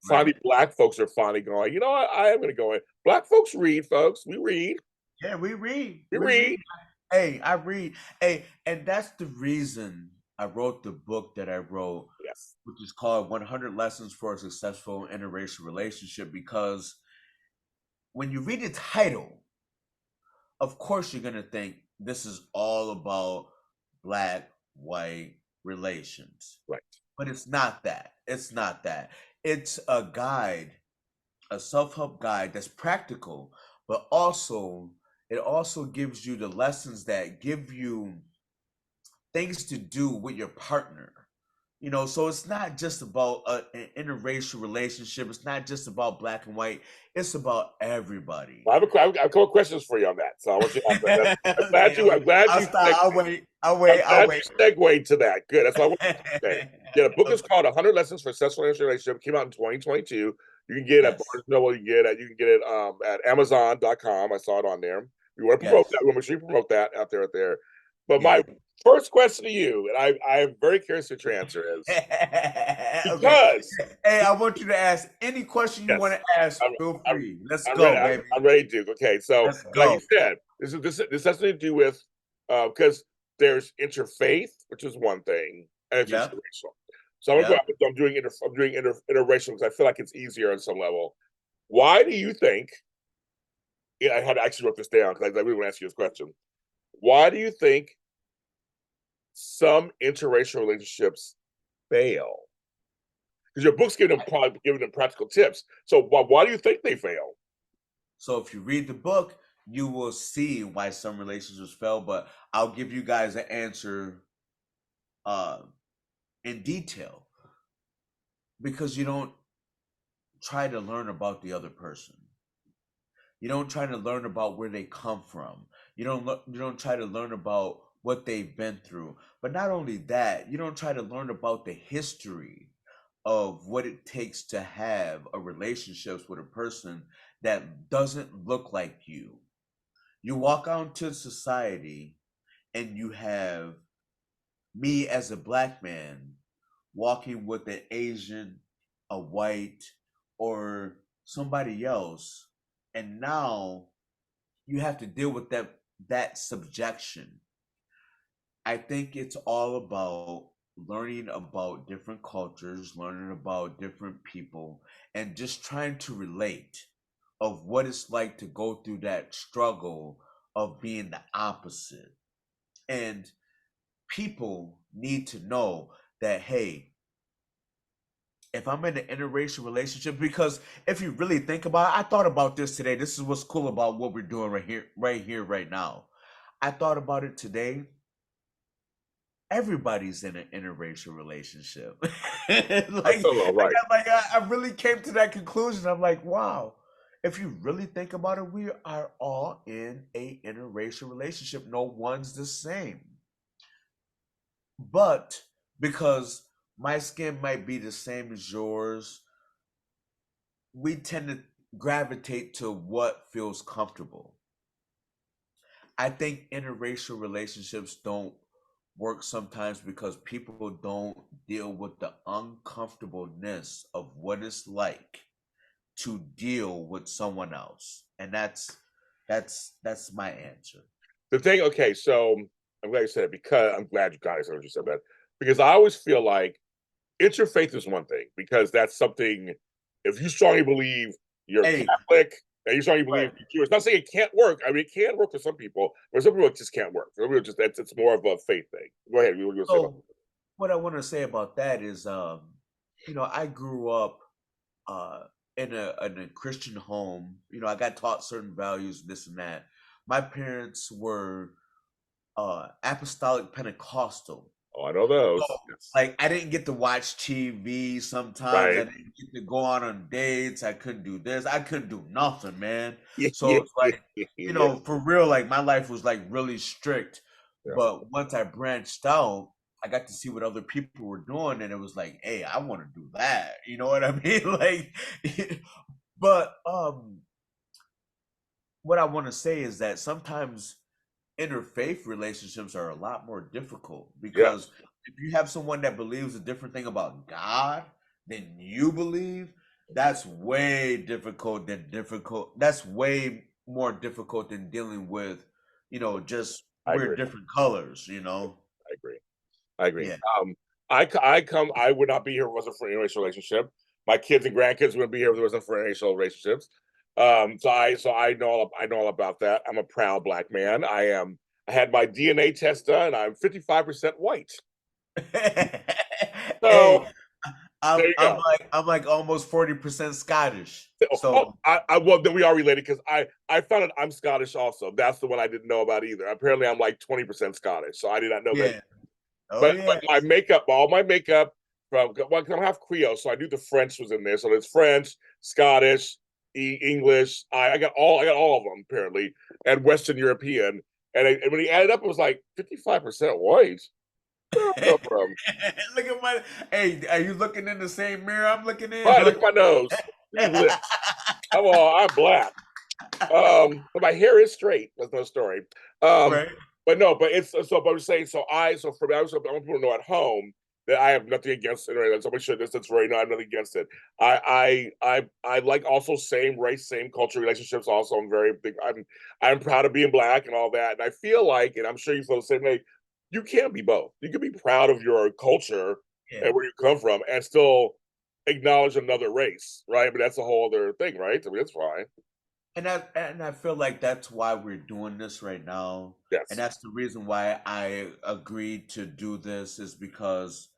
Speaker 1: finally black folks are finally going, you know what, I am going to go in. Black folks read, folks. We read.
Speaker 2: Yeah, we read.
Speaker 1: We read.
Speaker 2: Hey, I read. Hey, and that's the reason I wrote the book that I wrote,
Speaker 1: Yes.
Speaker 2: which is called 100 Lessons for a Successful Interracial Relationship, because when you read the title, of course you're going to think this is all about black-white relations.
Speaker 1: Right.
Speaker 2: But it's not that. It's not that. It's a guide, a self-help guide that's practical, but also it also gives you the lessons that give you things to do with your partner. You know, so it's not just about an interracial relationship. It's not just about black and white. It's about everybody.
Speaker 1: Well, I have a couple of questions for you on that. So I want you to answer that. I'm glad you segued to that. Good. That's what I want to say. Yeah, the book is called 100 Lessons for a Successful Relationship. It came out in 2022. You can get it at Barnes & Noble. You can get it at Amazon.com. I saw it on there. We want to promote that. We want to make sure you promote that out there. But my first question to you, and I am very curious what your answer is. Because
Speaker 2: hey, I want you to ask any question you want to ask. Feel free. Let's go, baby.
Speaker 1: I'm ready, Duke. Okay, so like you said, this has something to do with because there's interfaith, which is one thing, and it's interracial. So I'm doing interracial because I feel like it's easier on some level. Why do you think? Yeah, I had to actually wrote this down because I really want to ask you this question. Why do you think some interracial relationships fail? Because your book's giving them practical tips. So why do you think they fail?
Speaker 2: So if you read the book, you will see why some relationships fail. But I'll give you guys an answer in detail, because you don't try to learn about the other person. You don't try to learn about where they come from. You don't try to learn about what they've been through. But not only that, you don't try to learn about the history of what it takes to have a relationship with a person that doesn't look like you. You walk out into society and you have me as a black man walking with an Asian, a white, or somebody else, and now you have to deal with that subjection. I think it's all about learning about different cultures, learning about different people, and just trying to relate of what it's like to go through that struggle of being the opposite. And people need to know that, hey, if I'm in an interracial relationship, because if you really think about it, I thought about this today. This is what's cool about what we're doing right now. I thought about it today. Everybody's in an interracial relationship. I really came to that conclusion. I'm like, wow, if you really think about it, we are all in a interracial relationship. No one's the same. But because my skin might be the same as yours, we tend to gravitate to what feels comfortable. I think interracial relationships don't work sometimes because people don't deal with the uncomfortableness of what it's like to deal with someone else. And that's my answer.
Speaker 1: The thing, okay, so I'm glad you said it, because I'm glad you guys heard you said that, because I always feel like interfaith is one thing, because that's something, if you strongly believe you're Catholic and you strongly believe you're Jewish, not saying it can't work. I mean, it can work for some people, but some people it just can't work. It's more of a faith thing. Go ahead.
Speaker 2: What I want to say about that is, I grew up in a Christian home. You know, I got taught certain values, this and that. My parents were apostolic Pentecostal.
Speaker 1: Oh, I know those.
Speaker 2: So,
Speaker 1: Yes.
Speaker 2: like, I didn't get to watch TV sometimes. I
Speaker 1: Right.
Speaker 2: didn't get to go on dates. I couldn't do this. I couldn't do nothing, man.
Speaker 1: Yeah,
Speaker 2: So
Speaker 1: yeah,
Speaker 2: it's like, you
Speaker 1: yeah,
Speaker 2: know, for real, like my life was like really strict.
Speaker 1: yeah.
Speaker 2: But once I branched out, I got to see what other people were doing, and it was like, hey, I want to do that. You know what I mean? Like, but what I want to say is that sometimes interfaith relationships are a lot more difficult
Speaker 1: Yes,
Speaker 2: because if you have someone that believes a different thing about God than you believe, that's way difficult than difficult. That's way more difficult than dealing with, you know, just
Speaker 1: I
Speaker 2: we're
Speaker 1: agree.
Speaker 2: different colors, you know?
Speaker 1: I agree. I agree.
Speaker 2: Yeah.
Speaker 1: I would not be here if it wasn't for an interracial relationship. My kids and grandkids wouldn't be here if it wasn't for interracial relationships. I know all about that. I'm a proud black man. I had my DNA test done. I'm 55% white. So
Speaker 2: Hey,
Speaker 1: there you go.
Speaker 2: I'm like almost 40% Scottish.
Speaker 1: Oh,
Speaker 2: So
Speaker 1: well, then we are related because I found out I'm Scottish also. That's the one I didn't know about either. Apparently, I'm like 20% Scottish, so I did not know that.
Speaker 2: yeah. Oh
Speaker 1: But
Speaker 2: yeah.
Speaker 1: my makeup, all my makeup from well, I'm half Creole, so I knew the French was in there. So there's French, Scottish, English. I got all of them apparently, and Western European. And when he added up, it was like 55% white. Where did I come from?
Speaker 2: Look at my. Hey, are you looking in the same mirror I'm looking in?
Speaker 1: All right, look at my nose, these lips. I'm black. But my hair is straight. That's no story. Um,
Speaker 2: Right.
Speaker 1: but no, but it's so. But I'm saying so for me, I want people to know at home that I have nothing against it. Right? So make sure this that's right. No, I have nothing against it. I like also same race, same culture relationships. Also, I'm very big. I'm proud of being black and all that. And I feel like, and I'm sure you feel the same way. You can be both. You can be proud of your culture
Speaker 2: Yeah.
Speaker 1: and where you come from, and still acknowledge another race, right? But that's a whole other thing, right? I mean, that's fine.
Speaker 2: And I feel like that's why we're doing this right now. And
Speaker 1: Yes.
Speaker 2: that's the reason why I agreed to do this is because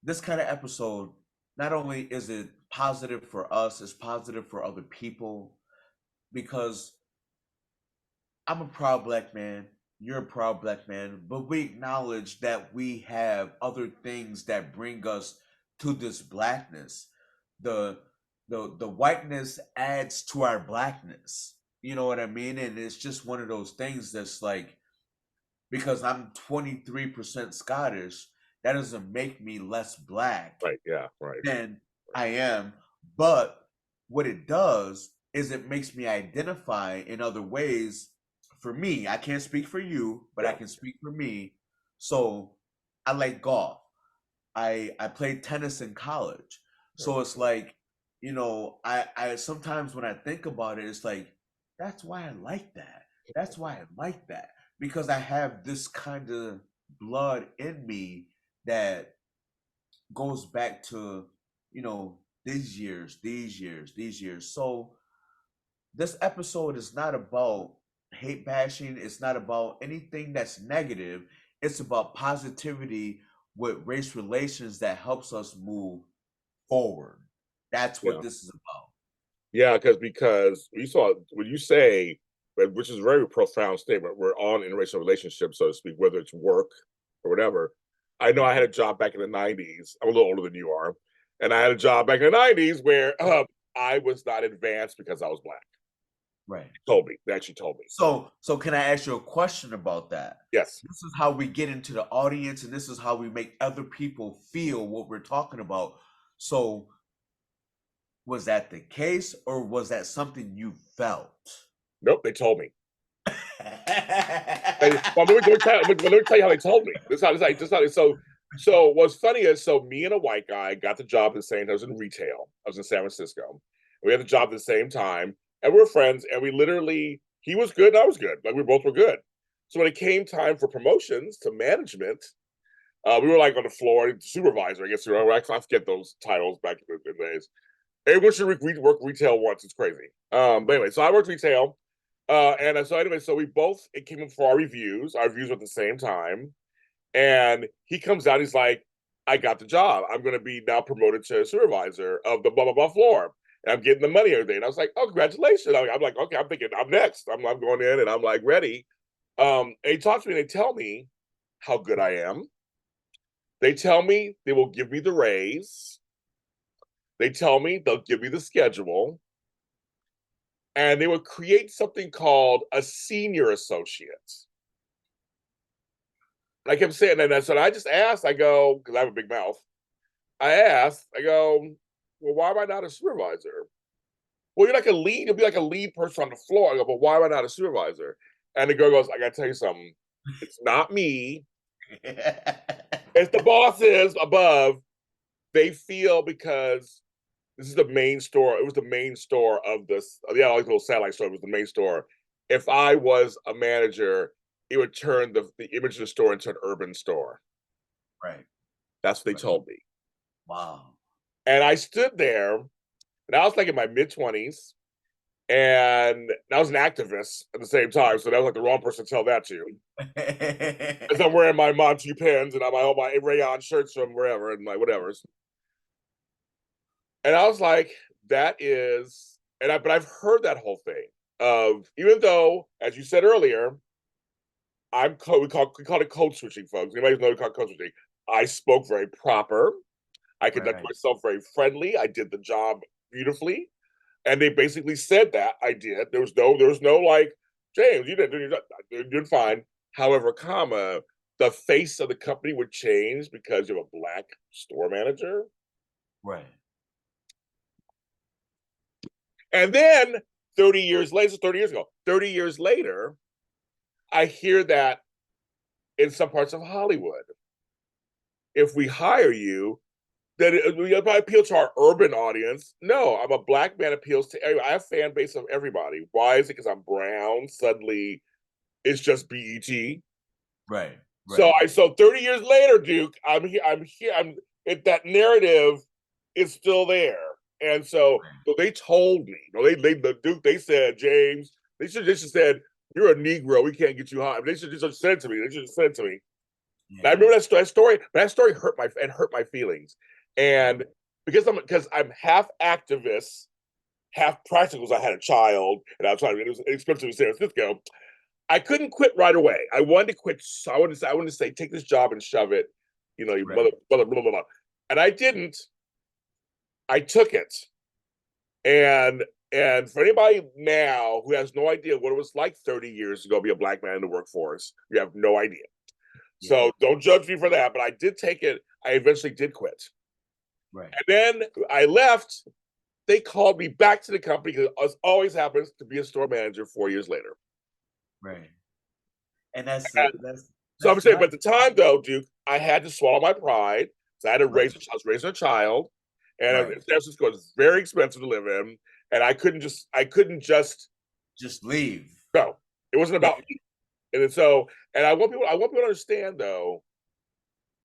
Speaker 2: this kind of episode, not only is it positive for us, it's positive for other people because I'm a proud black man. You're a proud black man, but we acknowledge that we have other things that bring us to this blackness. The the whiteness adds to our blackness. You know what I mean? And it's just one of those things that's like because I'm 23% Scottish, that doesn't make me less black
Speaker 1: Right. Yeah. Right.
Speaker 2: than I am. But what it does is it makes me identify in other ways. For me, I can't speak for you, but I
Speaker 1: Yeah.
Speaker 2: can speak for me. So I like golf. I played tennis in college.
Speaker 1: Yeah.
Speaker 2: So it's like, you know, I sometimes when I think about it, it's like, that's why I like that. That's why I like that. Because I have this kind of blood in me that goes back to, you know, these years. So this episode is not about hate bashing. It's not about anything that's negative. It's about positivity with race relations that helps us move forward. That's what
Speaker 1: Yeah.
Speaker 2: this is about.
Speaker 1: Yeah. Because you saw when you say, which is a very profound statement, we're on interracial relationships, so to speak, whether it's work or whatever. I know I had a job back in the '90s. I'm a little older than you are, and I had a job back in the '90s where I was not advanced because I was black.
Speaker 2: Right.
Speaker 1: Told me that she told me.
Speaker 2: So can I ask you a question about that?
Speaker 1: Yes.
Speaker 2: This is how we get into the audience, and this is how we make other people feel what we're talking about. So was that the case, or was that something you felt?
Speaker 1: Nope. They told me. Well, let me tell you how they told me. So what's funny is, so me and a white guy got the job at the same time. I was in retail. I was in San Francisco. We had the job at the same time, and we were friends. And we literally, he was good, and I was good. Like we both were good. So when it came time for promotions to management, we were like on the floor, supervisor. I guess I forget those titles back in the days. Everyone should work retail once. It's crazy. But anyway, so I worked retail. So we both, it came up for our reviews. Our reviews were at the same time. And he comes out, he's like, I got the job. I'm going to be now promoted to supervisor of the blah, blah, blah floor. And I'm getting the money every day. And I was like, oh, congratulations. I'm like, okay, I'm thinking I'm next. I'm going in and I'm like ready. And he talks to me and they tell me how good I am. They tell me they will give me the raise. They tell me they'll give me the schedule. And they would create something called a senior associate. I kept saying that. And so I just asked, I go, because I have a big mouth. I asked, I go, well, why am I not a supervisor? Well, you're like a lead. You'll be like a lead person on the floor. I go, but why am I not a supervisor? And the girl goes, I got to tell you something. It's not me. It's the bosses above. They feel because this is the main store. It was the main store of this. Yeah, like a little satellite store. It was the main store. If I was a manager, it would turn the image of the store into an urban store.
Speaker 2: Right.
Speaker 1: That's what they told me.
Speaker 2: Wow.
Speaker 1: And I stood there, and I was like in my mid-20s, and I was an activist at the same time. So that was like the wrong person to tell that to. As I'm wearing my Monty pins and all my rayon shirts from wherever and my whatever's. And I was like, that is, but I've heard that whole thing of, even though, as you said earlier, we call it code switching, folks. Anybody know what we call code switching? I spoke very proper. I conducted myself very friendly. I did the job beautifully. And they basically said that I did. There was no like, James, you did fine. However, the face of the company would change because you have a black store manager.
Speaker 2: Right.
Speaker 1: And then 30 years later, I hear that in some parts of Hollywood, if we hire you, then we probably appeal to our urban audience. No, I'm a black man, appeals to everybody. I have a fan base of everybody. Why is it? Because I'm brown. Suddenly, it's just BET.
Speaker 2: Right.
Speaker 1: So 30 years later, Duke, I'm here. That narrative is still there. And so they told me, they said, James, they should just said, you're a Negro, we can't get you hired. They should just said it to me. They should have said it to me. Yeah. And I remember that story, but that story hurt my feelings. And because I'm half activist, half practical, I had a child, and I was trying. It was expensive in San Francisco. I couldn't quit right away. I wanted to quit. So I wanted to say, take this job and shove it. You mother, blah, blah, blah. And I didn't. I took it. And for anybody now who has no idea what it was like 30 years ago to be a black man in the workforce, you have no idea. Yeah. So don't judge me for that. But I did take it. I eventually did quit. Right. And then I left. They called me back to the company because it always happens to be a store manager 4 years later.
Speaker 2: Right. And that's
Speaker 1: so I'm saying, but at the time though, Duke, I had to swallow my pride. So I had to I was raising a child, and San Francisco is very expensive to live in, and I couldn't just
Speaker 2: leave.
Speaker 1: No, it wasn't about me. And I want people to understand though,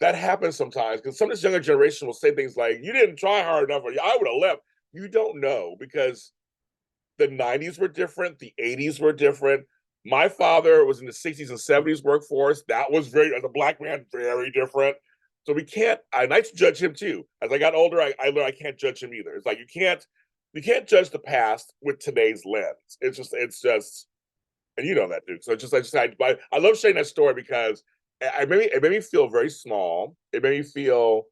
Speaker 1: that happens sometimes because some of this younger generation will say things like, "You didn't try hard enough," or "I would have left." You don't know, because the 90s were different, the 80s were different. My father was in the 60s and 70s workforce. That was as a black man, very different. So we can't, I like to judge him too. As I got older, I learned I can't judge him either. It's like you can't judge the past with today's lens. It's just, and you know that, dude. So I love sharing that story because it made me feel very small. It made me feel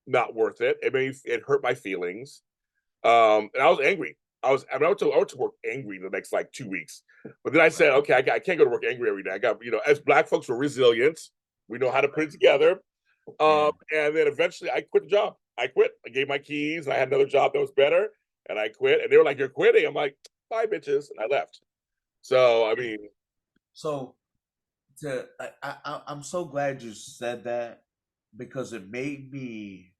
Speaker 1: not worth it. It hurt my feelings. And I was angry. I went to work angry the next like 2 weeks. But then I said, okay, I can't go to work angry every day. I got, as black folks, we're resilient. We know how to put it together. And then eventually I quit the job. I quit. I gave my keys. And I had another job that was better. And I quit. And they were like, you're quitting. I'm like, bye, bitches. And I left. So, I mean.
Speaker 2: So, I'm so glad you said that, because it made me.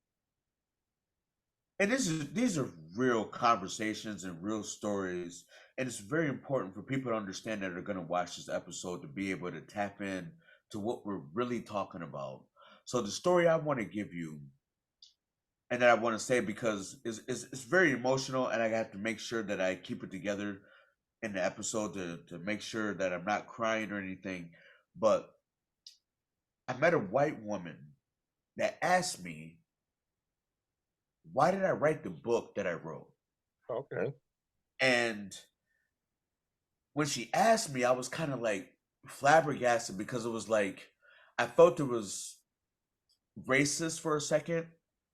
Speaker 2: And these are real conversations and real stories, and it's very important for people to understand that are going to watch this episode to be able to tap in to what we're really talking about. So the story I want to give you, and that I want to say because it's very emotional, and I have to make sure that I keep it together in the episode to make sure that I'm not crying or anything. But I met a white woman that asked me, why did I write the book that I wrote?
Speaker 1: Okay.
Speaker 2: And when she asked me, I was kind of like flabbergasted because it was like I felt it was racist for a second,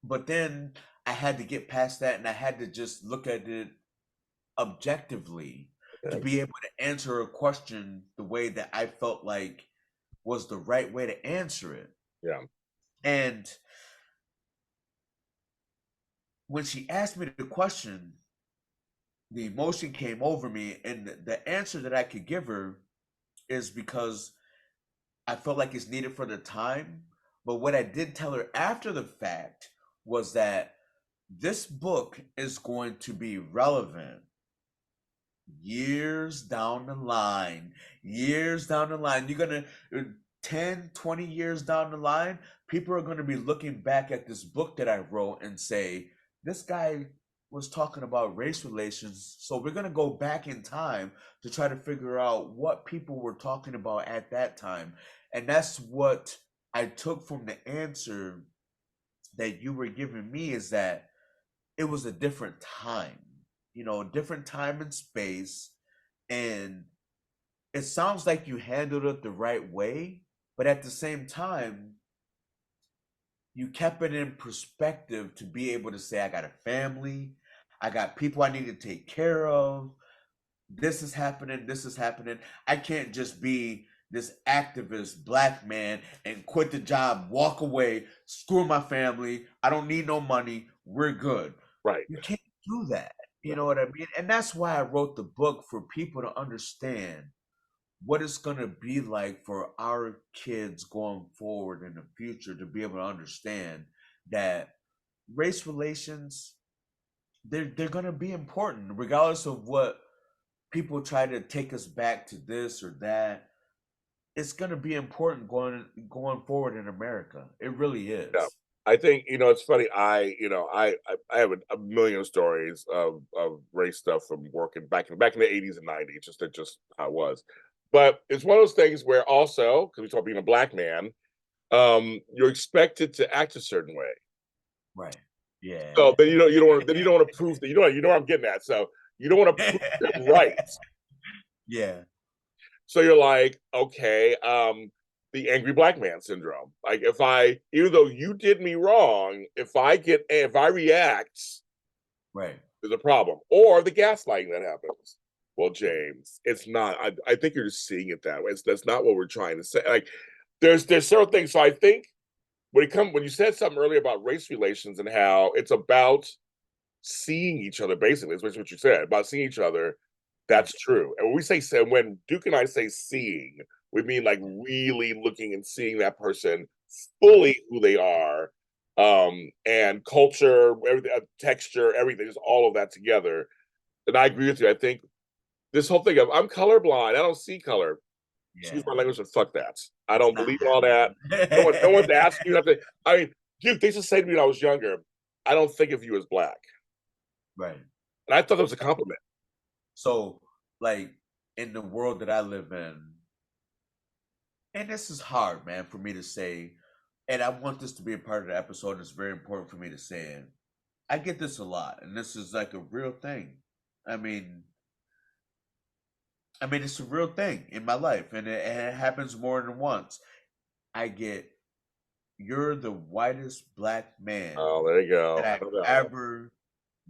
Speaker 2: but then I had to get past that and I had to just look at it objectively to
Speaker 1: Okay.
Speaker 2: be able to answer a question the way that I felt like was the right way to answer it.
Speaker 1: Yeah.
Speaker 2: And when she asked me the question, the emotion came over me, and the answer that I could give her is because I felt like it's needed for the time. But what I did tell her after the fact was that this book is going to be relevant years down the line. Years down the line. You're going to, 10, 20 years down the line, people are going to be looking back at this book that I wrote and say, this guy was talking about race relations. So we're going to go back in time to try to figure out what people were talking about at that time. And that's what I took from the answer that you were giving me, is that it was a different time, different time and space. And it sounds like you handled it the right way, but at the same time, you kept it in perspective to be able to say, I got a family, I got people I need to take care of. This is happening. This is happening. I can't just be this activist black man and quit the job, walk away, screw my family. I don't need no money. We're good.
Speaker 1: Right.
Speaker 2: You can't do that. You know what I mean? And that's why I wrote the book, for people to understand what it's going to be like for our kids going forward in the future, to be able to understand that race relations, they're going to be important regardless of what people try to take us back to this or that. It's going to be important going forward in America. It really is.
Speaker 1: Yeah. I think, it's funny. I have a million stories of race stuff from working back in the 80s and 90s, just how it was. But it's one of those things where also, because we talk being a black man, you're expected to act a certain way.
Speaker 2: Right. Yeah.
Speaker 1: So then you don't want to prove that, you know what I'm getting at. So you don't want to prove them right.
Speaker 2: Yeah.
Speaker 1: So you're like, okay, the angry black man syndrome. Like, even though you did me wrong, if I react,
Speaker 2: right,
Speaker 1: there's a problem. Or the gaslighting that happens. Well, James, it's not. I think you're just seeing it that way. That's not what we're trying to say. Like, there's several things. So I think when you said something earlier about race relations and how it's about seeing each other, basically, is what you said about seeing each other. That's true. And when Duke and I say seeing, we mean like really looking and seeing that person fully who they are, and culture, everything, texture, everything, just all of that together. And I agree with you. I think this whole thing of I'm colorblind, I don't see color.
Speaker 2: yeah.
Speaker 1: Excuse my language, but fuck that. I don't believe in all that. No one's asking you nothing. I mean, Duke, they used to say to me when I was younger, I don't think of you as black.
Speaker 2: Right.
Speaker 1: And I thought that was a compliment.
Speaker 2: So, like, in the world that I live in, and this is hard, man, for me to say, and I want this to be a part of the episode, and it's very important for me to say it. I get this a lot, and this is like a real thing. I mean, it's a real thing in my life, and it happens more than once. I get, you're the whitest black man
Speaker 1: Oh, there you go.
Speaker 2: that I've ever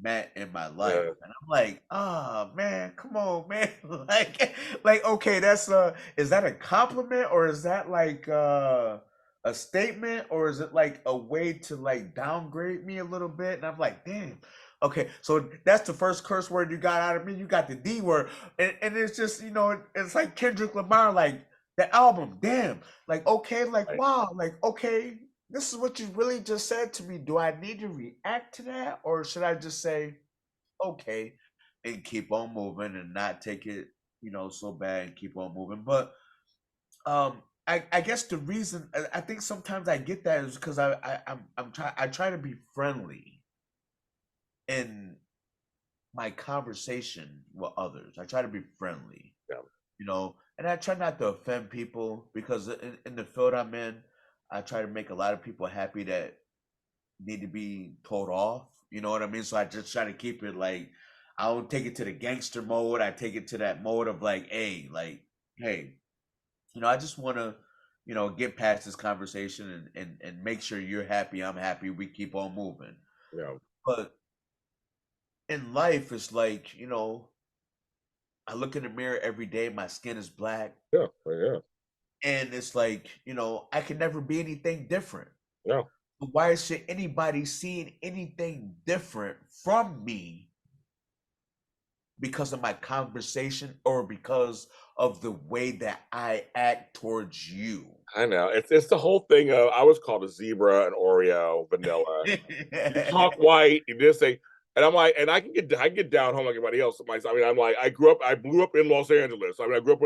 Speaker 2: met in my life.
Speaker 1: Yeah.
Speaker 2: And I'm like, oh man, come on, man. like, okay, is that a compliment, or is that like a statement, or is it like a way to like downgrade me a little bit? And I'm like, damn. Okay, so that's the first curse word you got out of me. You got the D word. And it's just, it's like Kendrick Lamar, like the album, damn. Like, okay, like,
Speaker 1: Right.
Speaker 2: wow, like, okay, this is what you really just said to me. Do I need to react to that, or should I just say, okay, and keep on moving and not take it, so bad, and keep on moving? But I guess the reason I think sometimes I get that is because I try to be friendly in my conversation with others. I try to be friendly,
Speaker 1: Yeah.
Speaker 2: and I try not to offend people, because in the field I'm in, I try to make a lot of people happy that need to be told off. You know what I mean? So I just try to keep it like, I don't take it to the gangster mode. I take it to that mode of like, hey, I just want to, get past this conversation and make sure you're happy, I'm happy, we keep on moving.
Speaker 1: Yeah.
Speaker 2: But in life, it's like, I look in the mirror every day, my skin is black.
Speaker 1: Yeah. Yeah.
Speaker 2: And it's like, I can never be anything different.
Speaker 1: Yeah.
Speaker 2: But why should anybody seeing anything different from me because of my conversation or because of the way that I act towards you?
Speaker 1: I know. It's the whole thing of, I was called a zebra, an Oreo, vanilla. You talk white, you just say, and I'm like, and I can get down home like everybody else. I mean, I'm like, I blew up in Los Angeles. I mean, I grew up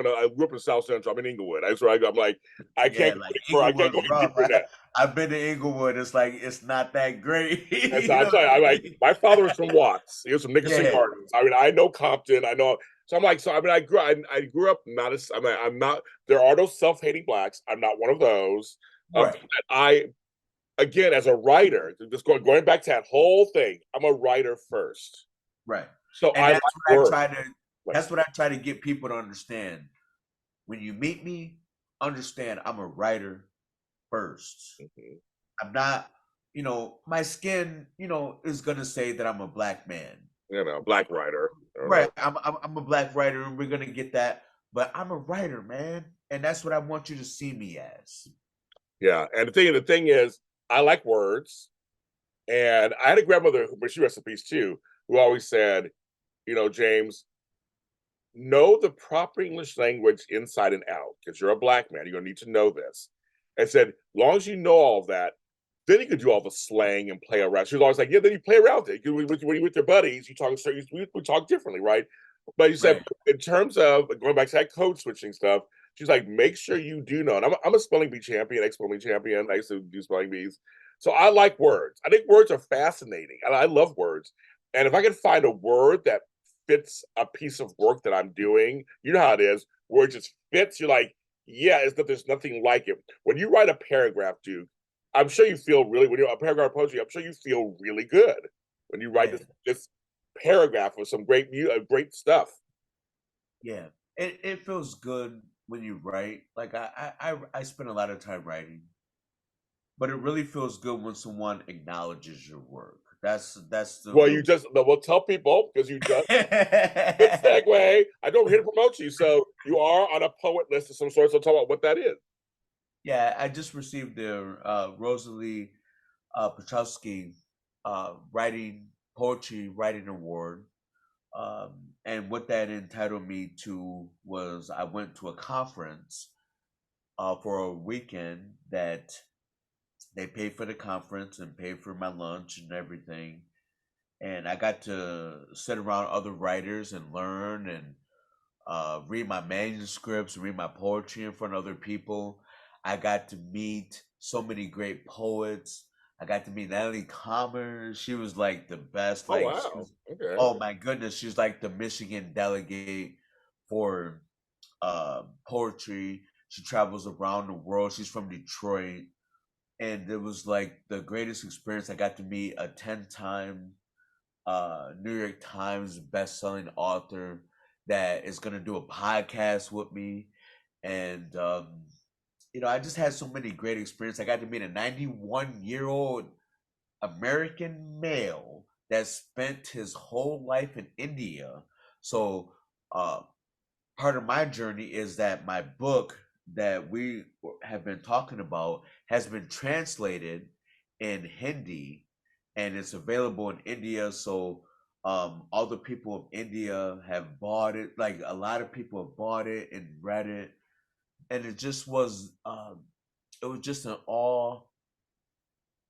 Speaker 1: in South Central. I'm in Inglewood. That's where I'm like, I
Speaker 2: Yeah,
Speaker 1: can't
Speaker 2: like
Speaker 1: I can't go
Speaker 2: Inglewood's rough.
Speaker 1: deeper than that.
Speaker 2: I've been to Inglewood. It's like it's not that great.
Speaker 1: And so
Speaker 2: You
Speaker 1: I'm
Speaker 2: know
Speaker 1: telling you,
Speaker 2: what
Speaker 1: I'm
Speaker 2: I
Speaker 1: like,
Speaker 2: mean?
Speaker 1: my father was from Watts. He was from Nickerson
Speaker 2: Yeah,
Speaker 1: Gardens. I mean, I know Compton. I know. So I'm like, I grew up not as. I mean, I'm not. There are no self-hating blacks. I'm not one of those.
Speaker 2: right,
Speaker 1: Again, as a writer, just going back to that whole thing, I'm a writer first.
Speaker 2: right.
Speaker 1: So
Speaker 2: And
Speaker 1: I like words. Like,
Speaker 2: that's what I try to get people to understand. When you meet me, understand I'm a writer first.
Speaker 1: mhm,
Speaker 2: I'm not, my skin, is gonna say that I'm a black man.
Speaker 1: black writer. I don't
Speaker 2: Right.
Speaker 1: know.
Speaker 2: I'm a black writer, and we're gonna get that. But I'm a writer, man, and that's what I want you to see me as.
Speaker 1: Yeah, and the thing is, I like words, and I had a grandmother, but she rest in peace too, who always said, James, know the proper English language inside and out, because you're a black man. You're gonna need to know this. And said, as long as you know all of that, then you could do all the slang and play around. She was always like, yeah, then you play around it. When you're with your buddies, you talk we talk differently, right? But you said,
Speaker 2: Right.
Speaker 1: in terms of going back to that code switching stuff, she's like, make sure you do know. And I'm a spelling bee champion, ex-spelling champion. I used to do spelling bees. So I like words. I think words are fascinating. And I love words. And if I can find a word that fits a piece of work that I'm doing, you know how it is, where it just fits, you're like, yeah, there's nothing like it. When you write a paragraph, Duke, I'm sure you feel when you're a paragraph of poetry, I'm sure you feel really good when you write
Speaker 2: Yeah.
Speaker 1: this paragraph with some great stuff.
Speaker 2: Yeah. It feels good when you write. Like I spend a lot of time writing, but it really feels good when someone acknowledges your work. That's
Speaker 1: Well,
Speaker 2: the
Speaker 1: tell people, because you just good segue. I know we're here to promote you, so you are on a poet list of some sort. So talk about what that is.
Speaker 2: Yeah, I just received the Rosalie Petrouske writing poetry writing award. And what that entitled me to was I went to a conference for a weekend that they paid for the conference and paid for my lunch and everything. And I got to sit around other writers and learn and read my manuscripts, read my poetry in front of other people. I got to meet so many great poets. I got to meet Natalie Commerce. She was like the best.
Speaker 1: Oh
Speaker 2: Like,
Speaker 1: wow, okay.
Speaker 2: oh my goodness, she's like the Michigan delegate for poetry. She travels around the world. She's from Detroit. And it was like the greatest experience. I got to meet a 10-time New York Times best-selling author that is going to do a podcast with me. And, I just had so many great experiences. I got to meet a 91-year-old American male that spent his whole life in India. So, part of my journey is that my book that we have been talking about has been translated in Hindi and it's available in India. So all the people of India have bought it. Like a lot of people have bought it and read it, and it was just an awe.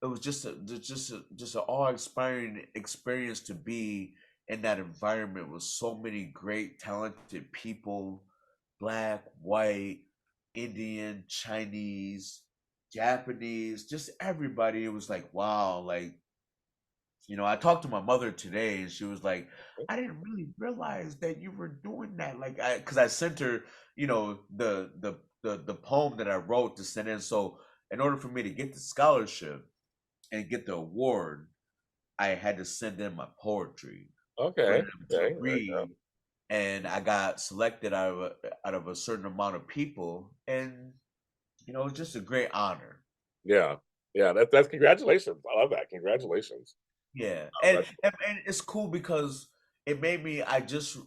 Speaker 2: It was just an awe-inspiring experience to be in that environment with so many great, talented people, black, white, Indian, Chinese, Japanese, just everybody. It was like, wow, like, I talked to my mother today and she was like, I didn't really realize that you were doing that. Like because I sent her, the poem that I wrote to send in. So in order for me to get the scholarship and get the award, I had to send in my poetry for
Speaker 1: Okay.
Speaker 2: them to
Speaker 1: Okay.
Speaker 2: read, and I got selected out of a certain amount of people, and it's just a great honor.
Speaker 1: Yeah. Yeah. That's congratulations. I love that. Congratulations.
Speaker 2: Yeah,
Speaker 1: Oh,
Speaker 2: and it's cool because it made me. I just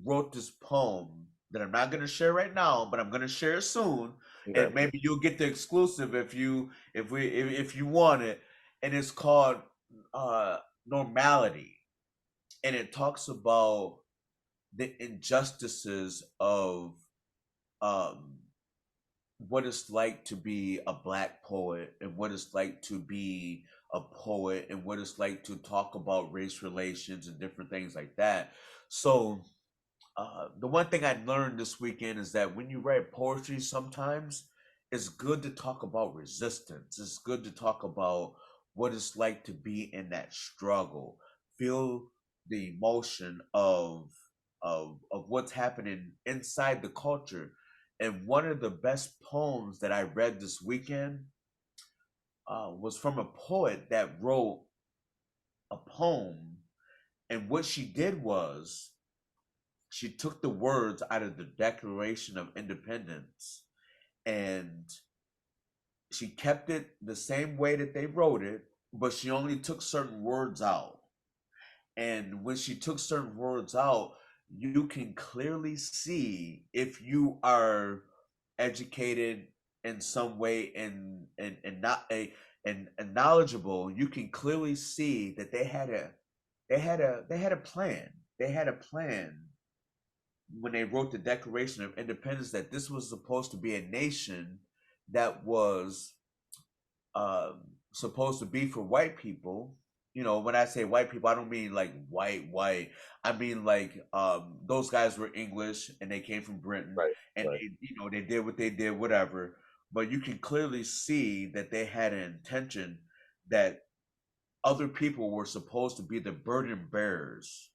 Speaker 2: wrote this poem that I'm not gonna share right now, but I'm gonna share it soon,
Speaker 1: okay.
Speaker 2: and maybe you'll get the exclusive if you want it. And it's called Normality, and it talks about the injustices of um what it's like to be a black poet, and what it's like to be a poet, and what it's like to talk about race relations and different things like that. So the one thing I learned this weekend is that when you write poetry, sometimes it's good to talk about resistance. It's good to talk about what it's like to be in that struggle, feel the emotion of what's happening inside the culture. And one of the best poems that I read this weekend was from a poet that wrote a poem, and what she did was she took the words out of the Declaration of Independence, and she kept it the same way that they wrote it, but she only took certain words out. And when she took certain words out, you can clearly see, if you are educated in some way and not a and knowledgeable, you can clearly see that they had a plan. They had a plan when they wrote the Declaration of Independence, that this was supposed to be a nation that was supposed to be for white people. When I say white people, I don't mean like white. I mean like those guys were English and they came from Britain,
Speaker 1: Right.
Speaker 2: and
Speaker 1: Right.
Speaker 2: they did what they did, whatever. But you can clearly see that they had an intention that other people were supposed to be the burden bearers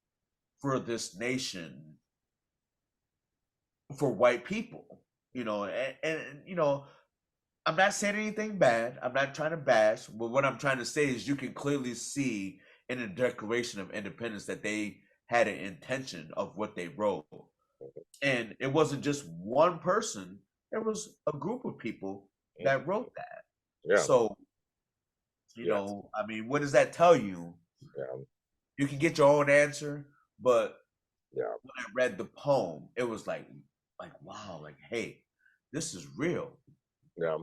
Speaker 2: for this nation, for white people. And I'm not saying anything bad. I'm not trying to bash, but what I'm trying to say is you can clearly see in the Declaration of Independence that they had an intention of what they wrote. And it wasn't just one person, there was a group of people that wrote that.
Speaker 1: Yeah.
Speaker 2: So,
Speaker 1: Yes.
Speaker 2: I mean, what does that tell you?
Speaker 1: Yeah.
Speaker 2: You can get your own answer, but
Speaker 1: Yeah.
Speaker 2: when I read the poem, it was like wow, like, hey, this is real.
Speaker 1: Yeah.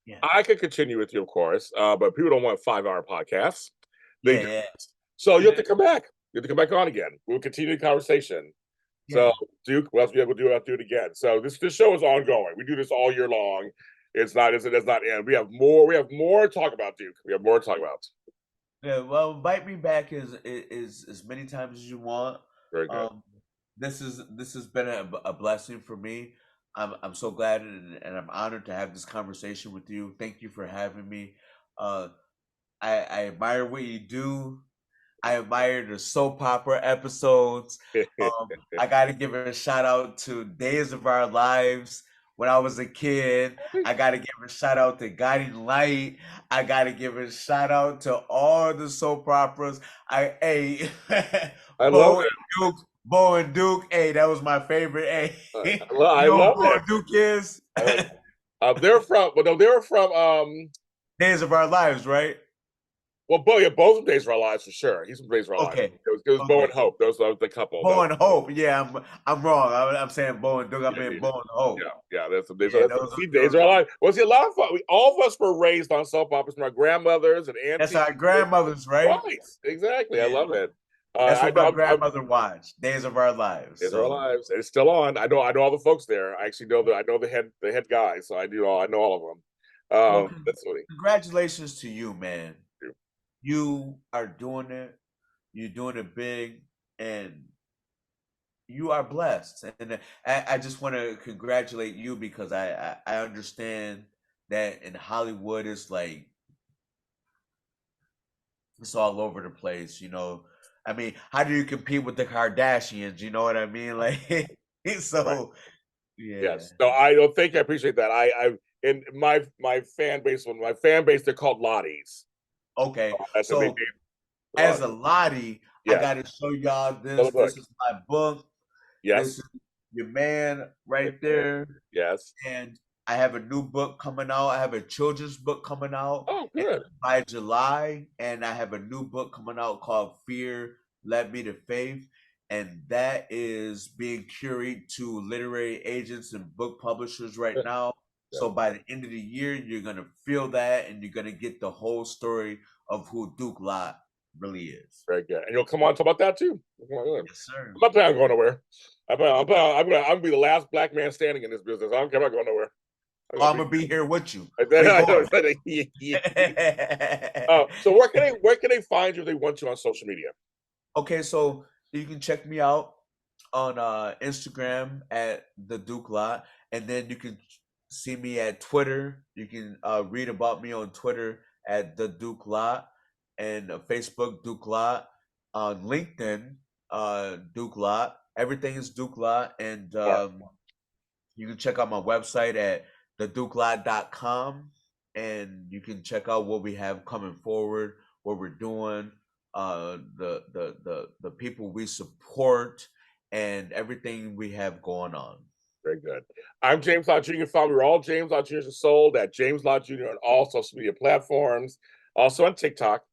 Speaker 2: Yeah.
Speaker 1: I could continue with you, of course, but people don't want 5-hour podcasts. They do.
Speaker 2: Yeah.
Speaker 1: So you have to come back. You have to come back on again. We'll continue the conversation.
Speaker 2: Yeah.
Speaker 1: So, Duke, what else we have to do? I'll do it again. So this show is ongoing. We do this all year long. It does not end. We have more to talk about, Duke. We have more to talk about.
Speaker 2: Yeah, well, invite me back is as many times as you want.
Speaker 1: Very good.
Speaker 2: This has been a blessing for me. I'm so glad and I'm honored to have this conversation with you. Thank you for having me. Uh, I admire what you do. I admire the soap opera episodes. I got to give a shout out to Days of Our Lives when I was a kid. I got to give a shout out to Guiding Light. I got to give a shout out to all the soap operas. Hey,
Speaker 1: I love it.
Speaker 2: Bo and Duke. Hey, that was my favorite. Hey,
Speaker 1: I
Speaker 2: who
Speaker 1: love
Speaker 2: Bo
Speaker 1: it.
Speaker 2: and Duke is?
Speaker 1: They're from. Well, no, they were from.
Speaker 2: Days of Our Lives, right?
Speaker 1: Well, both of Days of Our Lives for sure. He's from Days of Our Lives.
Speaker 2: Okay.
Speaker 1: It was Bo and Hope. Those are the couple.
Speaker 2: Bo and Hope. Yeah, I'm wrong. I'm saying Bo and Duke. I mean Bo and Hope.
Speaker 1: Yeah. That's Days of Our Lives. Was a lot of fun. All of us were raised on soap operas from our grandmothers and aunties.
Speaker 2: That's our grandmothers, right?
Speaker 1: Right. Exactly. I love it.
Speaker 2: That's what my grandmother watched. Days of Our Lives.
Speaker 1: Days of Our Lives. It's still on. I know all the folks there. I actually know the head guy, so I know all of them.
Speaker 2: Well,
Speaker 1: That's funny.
Speaker 2: congratulations to you, man. You are doing it. You're doing it big, and you are blessed. And I just want to congratulate you because I understand that in Hollywood it's like it's all over the place. I mean, how do you compete with the Kardashians? You know what I mean? Like, so
Speaker 1: Right.
Speaker 2: yeah.
Speaker 1: Yes. No, I don't think I appreciate that. in my fan base, they're called Lotties.
Speaker 2: Okay,
Speaker 1: That's
Speaker 2: so as a Lottie, I gotta show y'all this. This is my book.
Speaker 1: Yes.
Speaker 2: This is your man right there.
Speaker 1: Yes.
Speaker 2: And I have a new book coming out. I have a children's book coming out.
Speaker 1: Oh, good.
Speaker 2: By July, and I have a new book coming out called Fear Led Me to Faith, and that is being curated to literary agents and book publishers right now. So by the end of the year, you're gonna feel that, and you're gonna get the whole story of who Duke Lott really is.
Speaker 1: Very good. And you'll come on and talk about that too.
Speaker 2: Yes, sir.
Speaker 1: I'm not planning on going nowhere. I'm gonna be the last black man standing in this business. I don't care about going nowhere.
Speaker 2: I'm gonna be here with you.
Speaker 1: So where can they find you if they want you on social media?
Speaker 2: Okay, so you can check me out on Instagram at the Duke Lott, and then you can see me at Twitter. You can read about me on Twitter at the Duke Lott, and Facebook Duke Lott, on LinkedIn Duke Lott. Everything is Duke Lott, and you can check out my website at thedukelott.com, and you can check out what we have coming forward, what we're doing, the people we support, and everything we have going on.
Speaker 1: Very good. I'm James Lott Jr. Follow me. We're all James Lott Jr. sold at James Lott Jr. on all social media platforms, also on TikTok.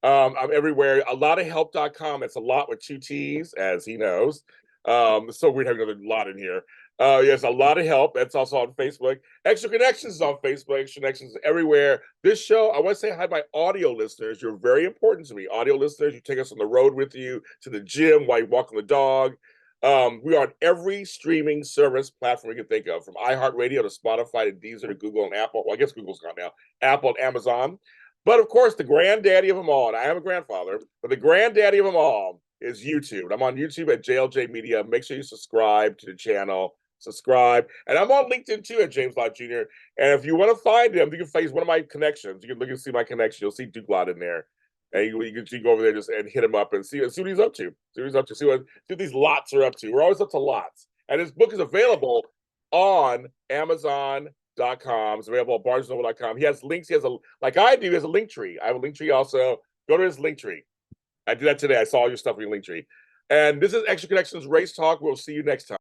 Speaker 1: I'm everywhere. A lot of help.com. It's a lot with 2 T's, as he knows. So we'd have another lot in here. Yes, a lot of help. That's also on Facebook. Extra Connections is on Facebook. Extra Connections is everywhere. This show, I want to say hi to my audio listeners. You're very important to me. Audio listeners, you take us on the road with you, to the gym while you're walking the dog. We are on every streaming service platform you can think of, from iHeartRadio to Spotify to Deezer to Google and Apple. Well, I guess Google's gone now. Apple and Amazon. But of course, the granddaddy of them all, and I am a grandfather, but the granddaddy of them all is YouTube. I'm on YouTube at JLJ Media. Make sure you subscribe to the channel. Subscribe. And I'm on LinkedIn too at James Lott Jr. And if you want to find him, you can face one of my connections. You can look and see my connection. You'll see Duke Lott in there. And you can go over there just and hit him up and see what he's up to. See what these lots are up to. We're always up to lots. And his book is available on Amazon.com. It's available at BarnesandNoble.com. He has links. He has like I do, he has a link tree. I have a link tree also. Go to his link tree. I did that today. I saw all your stuff in your link tree. And this is Extra Connections Race Talk. We'll see you next time.